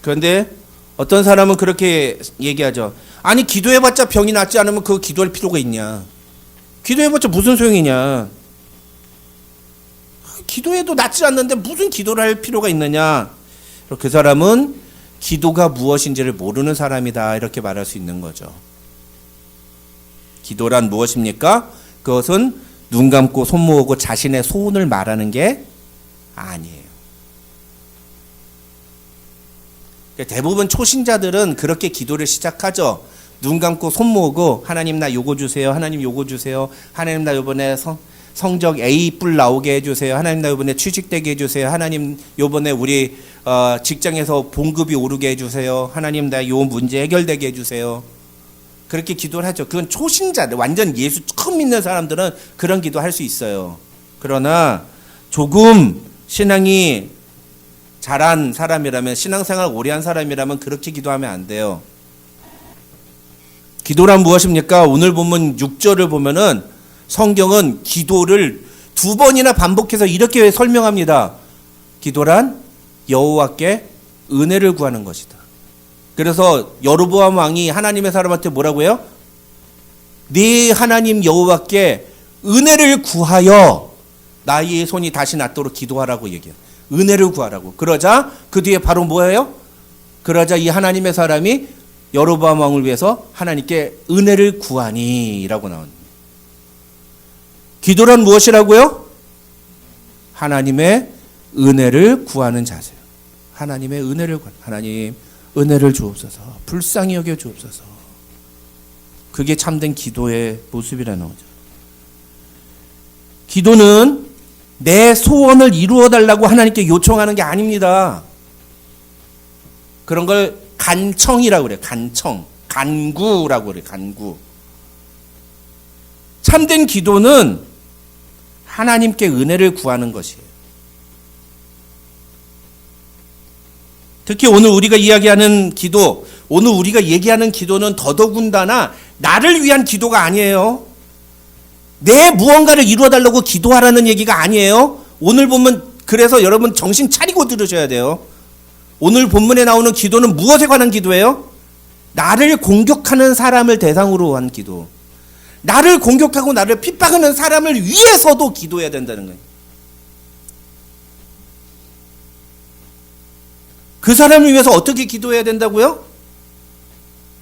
그런데 어떤 사람은 그렇게 얘기하죠. 아니 기도해봤자 병이 낫지 않으면 그거 기도할 필요가 있냐. 기도해봤자 무슨 소용이냐. 기도해도 낫지 않는데 무슨 기도를 할 필요가 있느냐. 그 사람은 기도가 무엇인지를 모르는 사람이다. 이렇게 말할 수 있는 거죠. 기도란 무엇입니까? 그것은 눈 감고 손 모으고 자신의 소원을 말하는 게 아니에요. 대부분 초신자들은 그렇게 기도를 시작하죠. 눈 감고 손 모으고 하나님 나 요거 주세요. 하나님 요거 주세요. 하나님 나 요번에 성적 A 뿔 나오게 해주세요. 하나님 나 요번에 취직되게 해주세요. 하나님 요번에 우리 직장에서 봉급이 오르게 해주세요. 하나님 나 요 문제 해결되게 해주세요. 그렇게 기도를 하죠. 그건 초신자들, 완전 예수 처음 믿는 사람들은 그런 기도 할 수 있어요. 그러나 조금 신앙이 잘한 사람이라면, 신앙생활 오래 한 사람이라면 그렇게 기도하면 안 돼요. 기도란 무엇입니까? 오늘 본문 6절을 보면은 성경은 기도를 2번이나 반복해서 이렇게 설명합니다. 기도란 여호와께 은혜를 구하는 것이다. 그래서 여로보암 왕이 하나님의 사람한테 뭐라고 해요? 네 하나님 여호와께 은혜를 구하여 나의 손이 다시 낫도록 기도하라고 얘기해요. 은혜를 구하라고. 그러자 그 뒤에 바로 뭐예요? 그러자 이 하나님의 사람이 여로보암 왕을 위해서 하나님께 은혜를 구하니 라고 나옵니다. 기도란 무엇이라고요? 하나님의 은혜를 구하는 자세요. 하나님의 은혜를 구하는, 하나님 은혜를 주옵소서, 불쌍히 여겨 주옵소서. 그게 참된 기도의 모습이라는 거죠. 기도는 내 소원을 이루어 달라고 하나님께 요청하는 게 아닙니다. 그런 걸 간청이라고 그래요. 간청, 간구라고 그래요. 간구. 참된 기도는 하나님께 은혜를 구하는 것이에요. 특히 오늘 우리가 이야기하는 기도, 오늘 우리가 얘기하는 기도는 더더군다나 나를 위한 기도가 아니에요. 내 무언가를 이루어달라고 기도하라는 얘기가 아니에요. 오늘 보면, 그래서 여러분 정신 차리고 들으셔야 돼요. 오늘 본문에 나오는 기도는 무엇에 관한 기도예요? 나를 공격하는 사람을 대상으로 한 기도. 나를 공격하고 나를 핍박하는 사람을 위해서도 기도해야 된다는 거예요. 그 사람을 위해서 어떻게 기도해야 된다고요?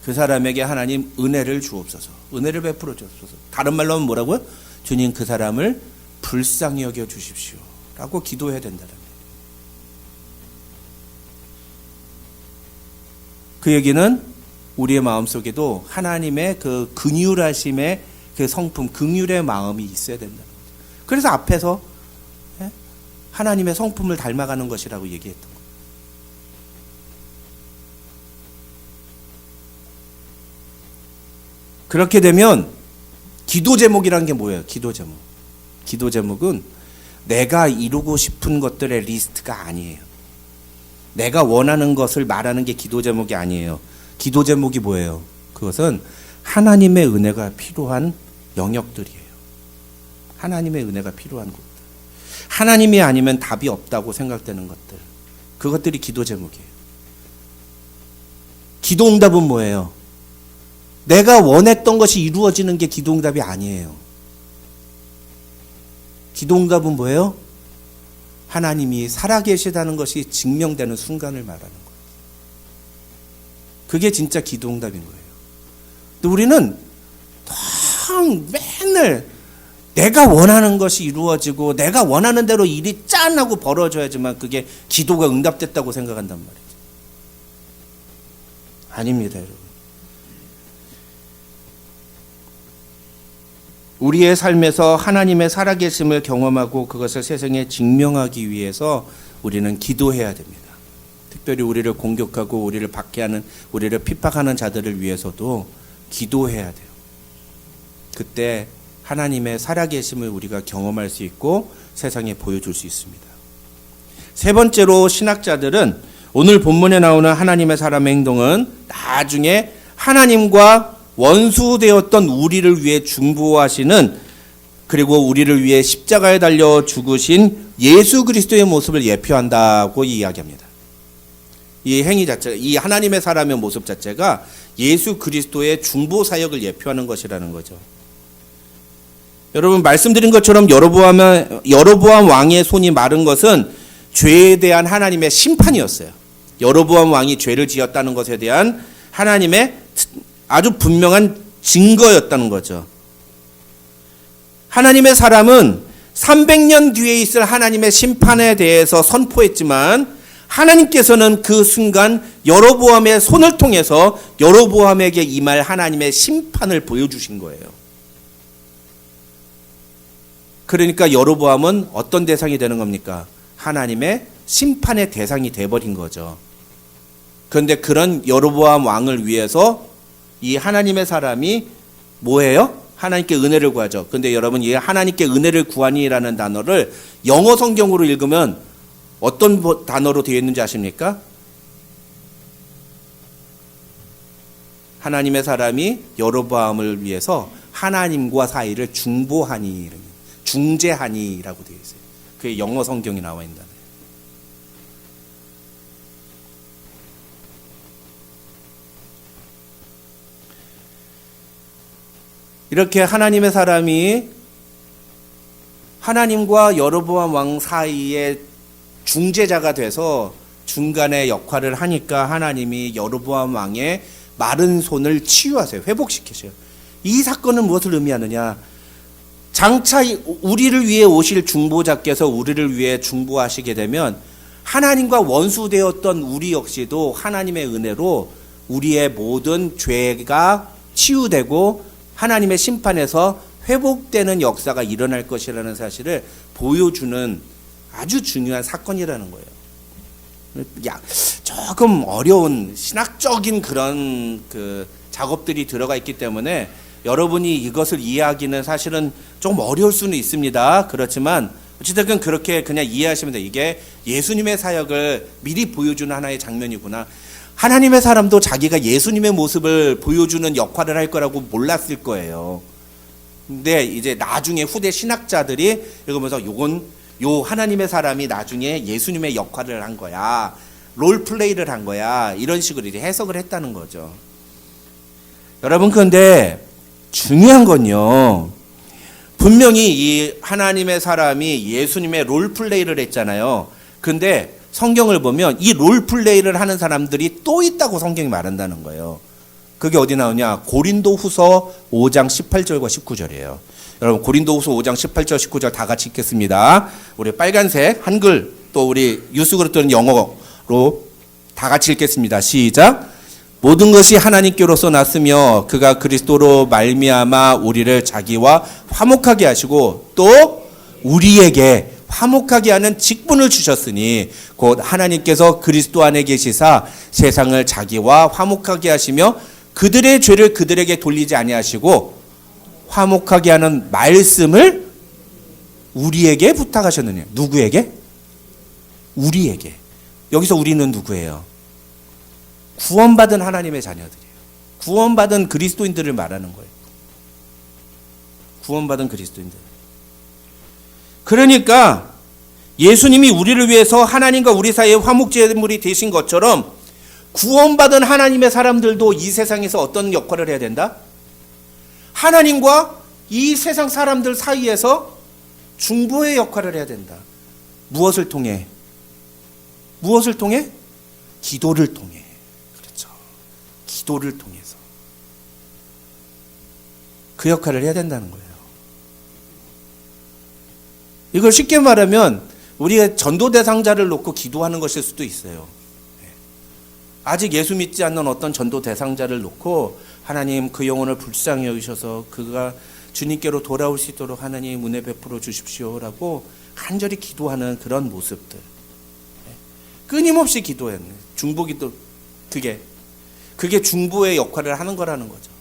그 사람에게 하나님 은혜를 주옵소서. 은혜를 베풀어 주옵소서. 다른 말로 하면 뭐라고요? 주님 그 사람을 불쌍히 여겨 주십시오. 라고 기도해야 된다는 거예요. 그 얘기는 우리의 마음속에도 하나님의 그 긍휼하심의 그 성품, 긍휼의 마음이 있어야 된다는 거죠. 그래서 앞에서 하나님의 성품을 닮아가는 것이라고 얘기했던 거예요. 그렇게 되면 기도 제목이라는 게 뭐예요? 기도 제목. 기도 제목은 내가 이루고 싶은 것들의 리스트가 아니에요. 내가 원하는 것을 말하는 게 기도 제목이 아니에요. 기도 제목이 뭐예요? 그것은 하나님의 은혜가 필요한 영역들이에요. 하나님의 은혜가 필요한 것들. 하나님이 아니면 답이 없다고 생각되는 것들. 그것들이 기도 제목이에요. 기도 응답은 뭐예요? 내가 원했던 것이 이루어지는 게 기도 응답이 아니에요. 기도 응답은 뭐예요? 하나님이 살아계시다는 것이 증명되는 순간을 말하는 거예요. 그게 진짜 기도 응답인 거예요. 근데 우리는 맨날 내가 원하는 것이 이루어지고 내가 원하는 대로 일이 짠 하고 벌어져야지만 그게 기도가 응답됐다고 생각한단 말이죠. 아닙니다, 여러분. 우리의 삶에서 하나님의 살아계심을 경험하고 그것을 세상에 증명하기 위해서 우리는 기도해야 됩니다. 특별히 우리를 공격하고 우리를 박해하는, 우리를 핍박하는 자들을 위해서도 기도해야 돼요. 그때 하나님의 살아계심을 우리가 경험할 수 있고 세상에 보여줄 수 있습니다. 세 번째로 신학자들은 오늘 본문에 나오는 하나님의 사람의 행동은 나중에 하나님과 원수되었던 우리를 위해 중보하시는, 그리고 우리를 위해 십자가에 달려 죽으신 예수 그리스도의 모습을 예표한다고 이야기합니다. 이 행위 자체가, 이 하나님의 사람의 모습 자체가 예수 그리스도의 중보 사역을 예표하는 것이라는 거죠. 여러분, 말씀드린 것처럼 여로보암 왕의 손이 마른 것은 죄에 대한 하나님의 심판이었어요. 여로보암 왕이 죄를 지었다는 것에 대한 하나님의 아주 분명한 증거였다는 거죠. 하나님의 사람은 300년 뒤에 있을 하나님의 심판에 대해서 선포했지만 하나님께서는 그 순간 여로보암의 손을 통해서 여로보암에게 임할 하나님의 심판을 보여주신 거예요. 그러니까 여로보암은 어떤 대상이 되는 겁니까? 하나님의 심판의 대상이 돼버린 거죠. 그런데 그런 여로보암 왕을 위해서 이 하나님의 사람이 뭐예요? 하나님께 은혜를 구하죠. 근데 여러분, 이 하나님께 은혜를 구하니라는 단어를 영어 성경으로 읽으면 어떤 단어로 되어 있는지 아십니까? 하나님의 사람이 여로보암을 위해서 하나님과 사이를 중보하니, 중재하니라고 되어 있어요. 그게 영어 성경이 나와 있는 단어예요. 이렇게 하나님의 사람이 하나님과 여로보암 왕 사이에 중재자가 돼서 중간에 역할을 하니까 하나님이 여로보암 왕의 마른 손을 치유하세요. 회복시키세요. 이 사건은 무엇을 의미하느냐? 장차 우리를 위해 오실 중보자께서 우리를 위해 중보하시게 되면 하나님과 원수되었던 우리 역시도 하나님의 은혜로 우리의 모든 죄가 치유되고 하나님의 심판에서 회복되는 역사가 일어날 것이라는 사실을 보여주는 아주 중요한 사건이라는 거예요. 조금 어려운 신학적인 그런 작업들이 들어가 있기 때문에 여러분이 이것을 이해하기는 사실은 조금 어려울 수는 있습니다. 그렇지만 어찌됐든 그렇게 그냥 이해하시면 돼요. 이게 예수님의 사역을 미리 보여주는 하나의 장면이구나. 하나님의 사람도 자기가 예수님의 모습을 보여주는 역할을 할 거라고 몰랐을 거예요. 근데 이제 나중에 후대 신학자들이 읽으면서 요 하나님의 사람이 나중에 예수님의 역할을 한 거야. 롤플레이를 한 거야. 이런 식으로 이제 해석을 했다는 거죠. 여러분, 그런데 중요한 건요, 분명히 이 하나님의 사람이 예수님의 롤플레이를 했잖아요. 근데 성경을 보면 이 롤플레이를 하는 사람들이 또 있다고 성경이 말한다는 거예요. 그게 어디 나오냐? 고린도후서 5장 18절과 19절이에요. 여러분, 고린도후서 5장 18절 19절 다 같이 읽겠습니다. 우리 빨간색 한글, 또 우리 유스그룹들은 영어로 다 같이 읽겠습니다. 시작. 모든 것이 하나님께로서 났으며 그가 그리스도로 말미암아 우리를 자기와 화목하게 하시고 또 우리에게 화목하게 하는 직분을 주셨으니 곧 하나님께서 그리스도 안에 계시사 세상을 자기와 화목하게 하시며 그들의 죄를 그들에게 돌리지 아니하시고 화목하게 하는 말씀을 우리에게 부탁하셨느냐. 누구에게? 우리에게. 여기서 우리는 누구예요? 구원받은 하나님의 자녀들이에요. 구원받은 그리스도인들을 말하는 거예요. 구원받은 그리스도인들. 그러니까 예수님이 우리를 위해서 하나님과 우리 사이의 화목제물이 되신 것처럼 구원받은 하나님의 사람들도 이 세상에서 어떤 역할을 해야 된다? 하나님과 이 세상 사람들 사이에서 중보의 역할을 해야 된다. 무엇을 통해? 무엇을 통해? 기도를 통해. 그렇죠. 기도를 통해서. 그 역할을 해야 된다는 거예요. 이걸 쉽게 말하면 우리가 전도 대상자를 놓고 기도하는 것일 수도 있어요. 아직 예수 믿지 않는 어떤 전도 대상자를 놓고 하나님 그 영혼을 불쌍히 여기셔서 그가 주님께로 돌아올 수 있도록 하나님 은혜 베풀어 주십시오라고 간절히 기도하는 그런 모습들. 끊임없이 기도했네. 중보기도 그게 중보의 역할을 하는 거라는 거죠.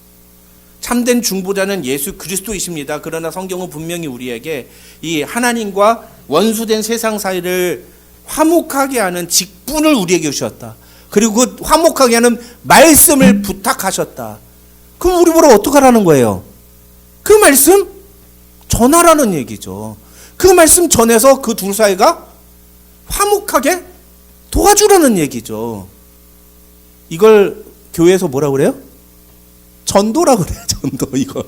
참된 중보자는 예수 그리스도이십니다. 그러나 성경은 분명히 우리에게 이 하나님과 원수된 세상 사이를 화목하게 하는 직분을 우리에게 주셨다. 그리고 그 화목하게 하는 말씀을 부탁하셨다. 그럼 우리 보러 어떡하라는 거예요? 그 말씀 전하라는 얘기죠. 그 말씀 전해서 그 둘 사이가 화목하게 도와주라는 얘기죠. 이걸 교회에서 뭐라고 그래요? 전도라고 그래요. 전도 이걸.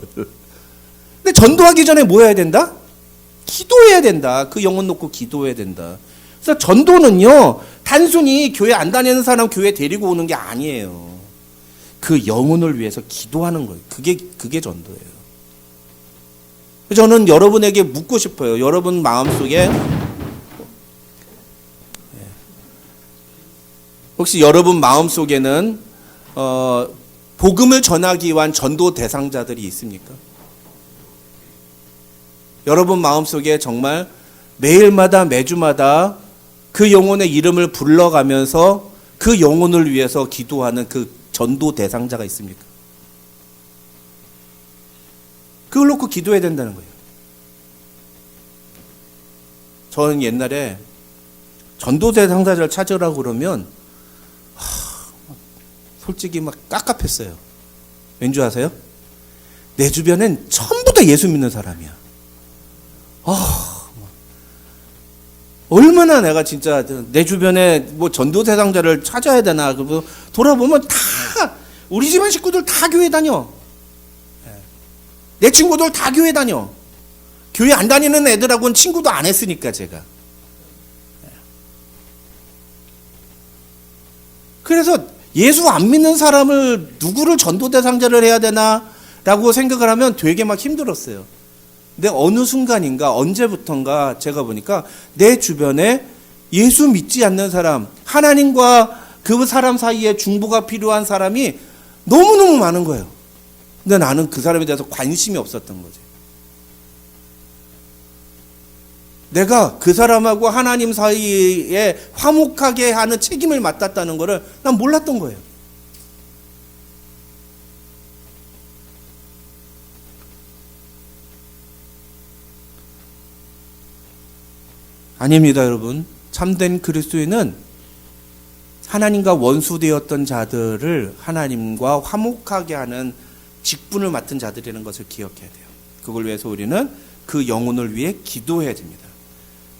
근데 전도하기 전에 뭐 해야 된다? 기도해야 된다. 그 영혼 놓고 기도해야 된다. 그래서 전도는요, 단순히 교회 안 다니는 사람 교회 데리고 오는 게 아니에요. 그 영혼을 위해서 기도하는 거예요. 그게 전도예요. 저는 여러분에게 묻고 싶어요. 여러분 마음속에 혹시 여러분 마음속에는 복음을 전하기 위한 전도 대상자들이 있습니까? 여러분 마음속에 정말 매일마다 매주마다 그 영혼의 이름을 불러가면서 그 영혼을 위해서 기도하는 그 전도 대상자가 있습니까? 그걸 놓고 기도해야 된다는 거예요. 저는 옛날에 전도 대상자를 찾으라고 그러면 솔직히 막 깝깝했어요. 왠지 아세요? 내 주변엔 전부 다 예수 믿는 사람이야. 얼마나 내가 진짜 내 주변에 뭐 전도 대상자를 찾아야 되나. 그리고 돌아보면 다 우리 집안 식구들 다 교회 다녀. 내 친구들 다 교회 다녀. 교회 안 다니는 애들하고는 친구도 안 했으니까 제가. 그래서 예수 안 믿는 사람을 누구를 전도 대상자를 해야 되나라고 생각을 하면 되게 막 힘들었어요. 근데 어느 순간인가 언제부턴가 제가 보니까 내 주변에 예수 믿지 않는 사람, 하나님과 그 사람 사이에 중보가 필요한 사람이 너무너무 많은 거예요. 근데 나는 그 사람에 대해서 관심이 없었던 거지. 내가 그 사람하고 하나님 사이에 화목하게 하는 책임을 맡았다는 것을 난 몰랐던 거예요. 아닙니다, 여러분. 참된 그리스도인은 하나님과 원수되었던 자들을 하나님과 화목하게 하는 직분을 맡은 자들이라는 것을 기억해야 돼요. 그걸 위해서 우리는 그 영혼을 위해 기도해야 됩니다.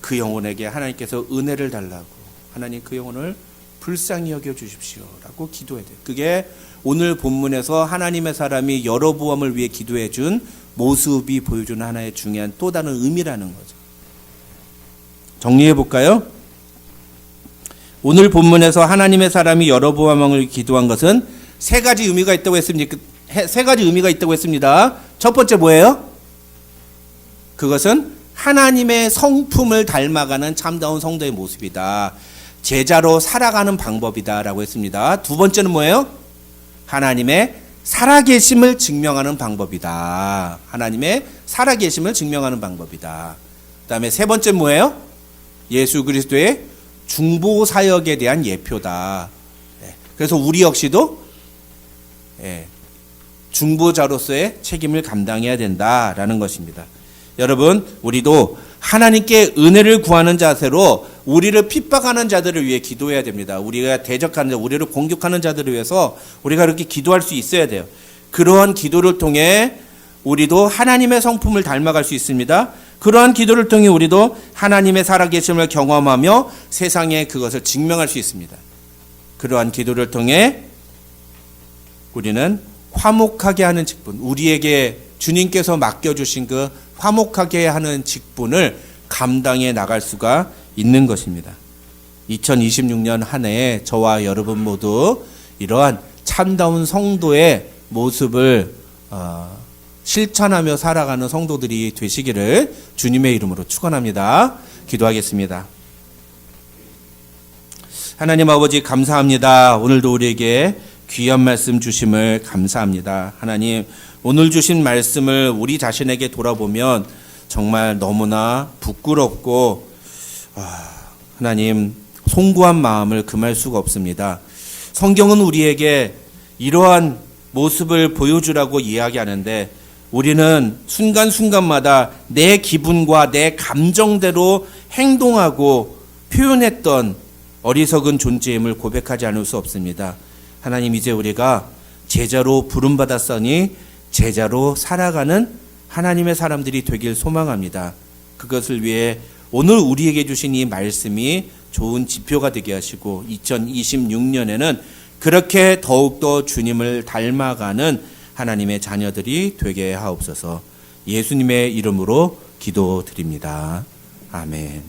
그 영혼에게 하나님께서 은혜를 달라고, 하나님 그 영혼을 불쌍히 여겨 주십시오라고 기도해야 돼요. 그게 오늘 본문에서 하나님의 사람이 여로보암을 위해 기도해 준 모습이 보여주는 하나의 중요한 또 다른 의미라는 거죠. 정리해 볼까요? 오늘 본문에서 하나님의 사람이 여로보암을 기도한 것은 세 가지 의미가 있다고 했습니다. 세 가지 의미가 있다고 했습니다. 첫 번째 뭐예요? 그것은 하나님의 성품을 닮아가는 참다운 성도의 모습이다. 제자로 살아가는 방법이다라고 했습니다. 두 번째는 뭐예요? 하나님의 살아계심을 증명하는 방법이다. 하나님의 살아계심을 증명하는 방법이다. 그 다음에 세 번째 뭐예요? 예수 그리스도의 중보 사역에 대한 예표다. 그래서 우리 역시도 중보자로서의 책임을 감당해야 된다라는 것입니다. 여러분, 우리도 하나님께 은혜를 구하는 자세로 우리를 핍박하는 자들을 위해 기도해야 됩니다. 우리가 대적하는 자, 우리를 공격하는 자들을 위해서 우리가 그렇게 기도할 수 있어야 돼요. 그러한 기도를 통해 우리도 하나님의 성품을 닮아갈 수 있습니다. 그러한 기도를 통해 우리도 하나님의 살아계심을 경험하며 세상에 그것을 증명할 수 있습니다. 그러한 기도를 통해 우리는 화목하게 하는 직분, 우리에게 주님께서 맡겨주신 그 화목하게 하는 직분을 감당해 나갈 수가 있는 것입니다. 2026년 한 해에 저와 여러분 모두 이러한 참다운 성도의 모습을 실천하며 살아가는 성도들이 되시기를 주님의 이름으로 축원합니다. 기도하겠습니다. 하나님 아버지 감사합니다. 오늘도 우리에게 귀한 말씀 주심을 감사합니다. 하나님, 오늘 주신 말씀을 우리 자신에게 돌아보면 정말 너무나 부끄럽고 하나님 송구한 마음을 금할 수가 없습니다. 성경은 우리에게 이러한 모습을 보여주라고 이야기하는데 우리는 순간순간마다 내 기분과 내 감정대로 행동하고 표현했던 어리석은 존재임을 고백하지 않을 수 없습니다. 하나님, 이제 우리가 제자로 부름받았으니 제자로 살아가는 하나님의 사람들이 되길 소망합니다. 그것을 위해 오늘 우리에게 주신 이 말씀이 좋은 지표가 되게 하시고 2026년에는 그렇게 더욱더 주님을 닮아가는 하나님의 자녀들이 되게 하옵소서. 예수님의 이름으로 기도드립니다. 아멘.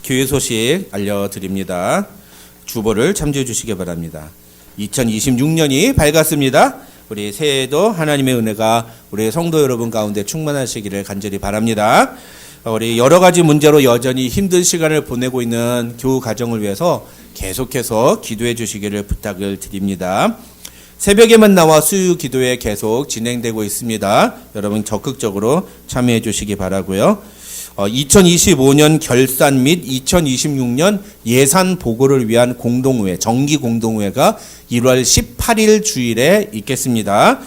교회 소식 알려드립니다. 주보를 참조해 주시기 바랍니다. 2026년이 밝았습니다. 우리 새해에도 하나님의 은혜가 우리 성도 여러분 가운데 충만하시기를 간절히 바랍니다. 우리 여러 가지 문제로 여전히 힘든 시간을 보내고 있는 교우 가정을 위해서 계속해서 기도해 주시기를 부탁을 드립니다. 새벽에만 나와 수유 기도회 계속 진행되고 있습니다. 여러분 적극적으로 참여해 주시기 바라고요. 2025년 결산 및 2026년 예산 보고를 위한 공동회, 정기 공동회가 1월 18일 주일에 있겠습니다.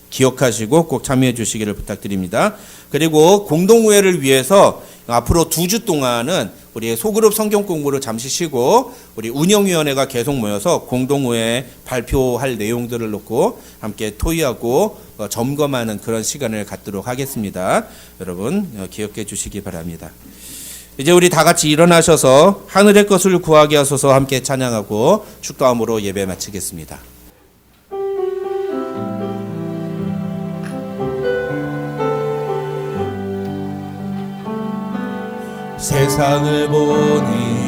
기억하시고 꼭 참여해 주시기를 부탁드립니다. 그리고 공동회를 위해서 앞으로 2주 동안은 우리 소그룹 성경 공부를 잠시 쉬고 우리 운영위원회가 계속 모여서 공동회에 발표할 내용들을 놓고 함께 토의하고 점검하는 그런 시간을 갖도록 하겠습니다. 여러분 기억해 주시기 바랍니다. 이제 우리 다 같이 일어나셔서 하늘의 것을 구하게 하소서 함께 찬양하고 축도함으로 예배 마치겠습니다. 세상을 보니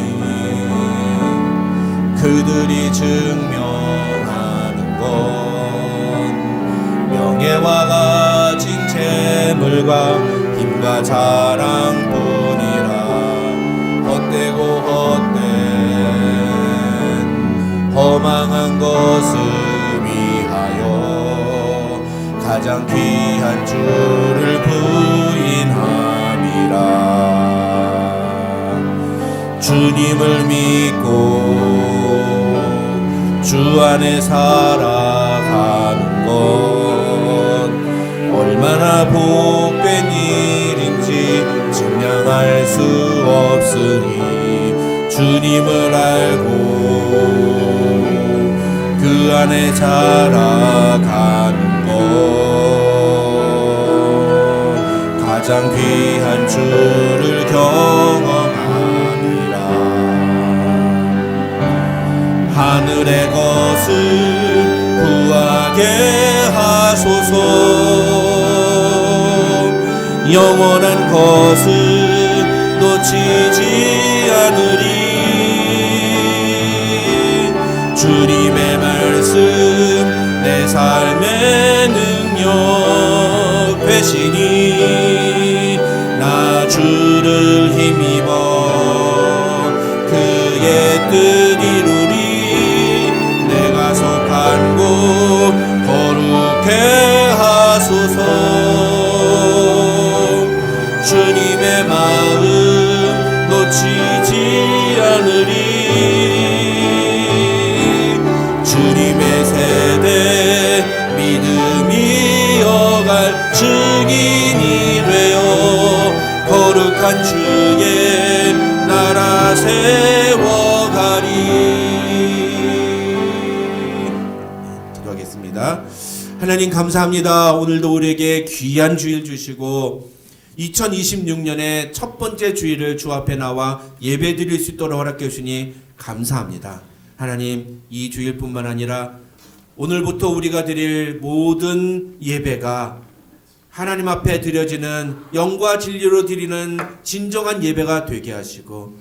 그들이 증명하는 건 명예와 가진 재물과 힘과 자랑뿐이라 헛되고 헛된 허망한 것을 위하여 가장 귀한 주를 부인함이라. 주님을 믿고 주 안에 살아가는 것 얼마나 복된 일인지 증명할 수 없으니 주님을 알고 그 안에 살아가는 것 가장 귀한 주를 경험하니 하늘의 것을 구하게 하소서. 영원한 것을 놓치지 않으리. 주님의 말씀 내 삶의 능력 되시니 나 주를 힘입어 그의 뜻 이루리. 속한 곳 거룩해 하소서. 주님의 마음 놓치지 않으리. 주님의 세대 믿음이 이어갈 증인이 되어 거룩한 주의 나라 세워가리. 하나님 감사합니다. 오늘도 우리에게 귀한 주일 주시고 2026년의 첫 번째 주일을 주 앞에 나와 예배 드릴 수 있도록 허락해 주시니 감사합니다. 하나님 이 주일뿐만 아니라 오늘부터 우리가 드릴 모든 예배가 하나님 앞에 드려지는 영과 진리로 드리는 진정한 예배가 되게 하시고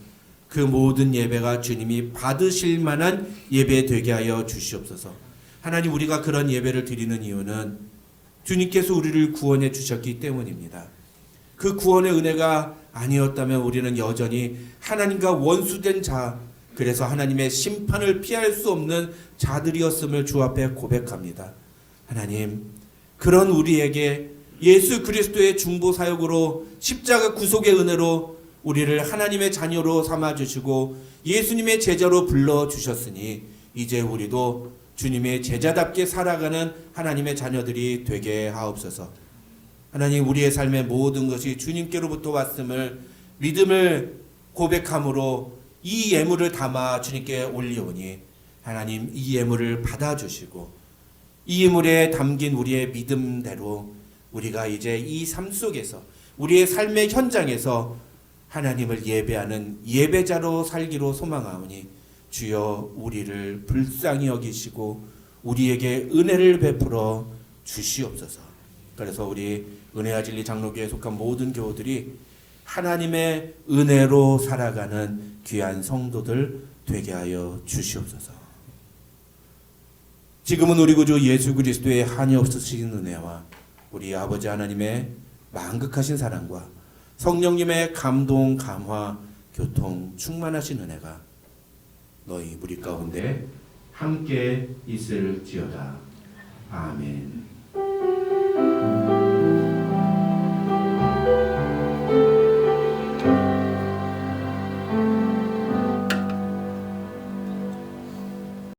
그 모든 예배가 주님이 받으실 만한 예배 되게 하여 주시옵소서. 하나님 우리가 그런 예배를 드리는 이유는 주님께서 우리를 구원해 주셨기 때문입니다. 그 구원의 은혜가 아니었다면 우리는 여전히 하나님과 원수된 자, 그래서 하나님의 심판을 피할 수 없는 자들이었음을 주 앞에 고백합니다. 하나님 그런 우리에게 예수 그리스도의 중보 사역으로 십자가 구속의 은혜로 우리를 하나님의 자녀로 삼아주시고 예수님의 제자로 불러주셨으니 이제 우리도 주님의 제자답게 살아가는 하나님의 자녀들이 되게 하옵소서. 하나님 우리의 삶의 모든 것이 주님께로부터 왔음을 믿음을 고백함으로 이 예물을 담아 주님께 올리오니 하나님 이 예물을 받아주시고 이 예물에 담긴 우리의 믿음대로 우리가 이제 이 삶 속에서 우리의 삶의 현장에서 하나님을 예배하는 예배자로 살기로 소망하오니 주여 우리를 불쌍히 여기시고 우리에게 은혜를 베풀어 주시옵소서. 그래서 우리 은혜와 진리 장로교에 속한 모든 교우들이 하나님의 은혜로 살아가는 귀한 성도들 되게 하여 주시옵소서. 지금은 우리 구주 예수 그리스도의 한이 없으신 은혜와 우리 아버지 하나님의 만극하신 사랑과 성령님의 감동, 감화, 교통, 충만하신 은혜가 너희 무리 가운데 함께 있을지어다. 아멘.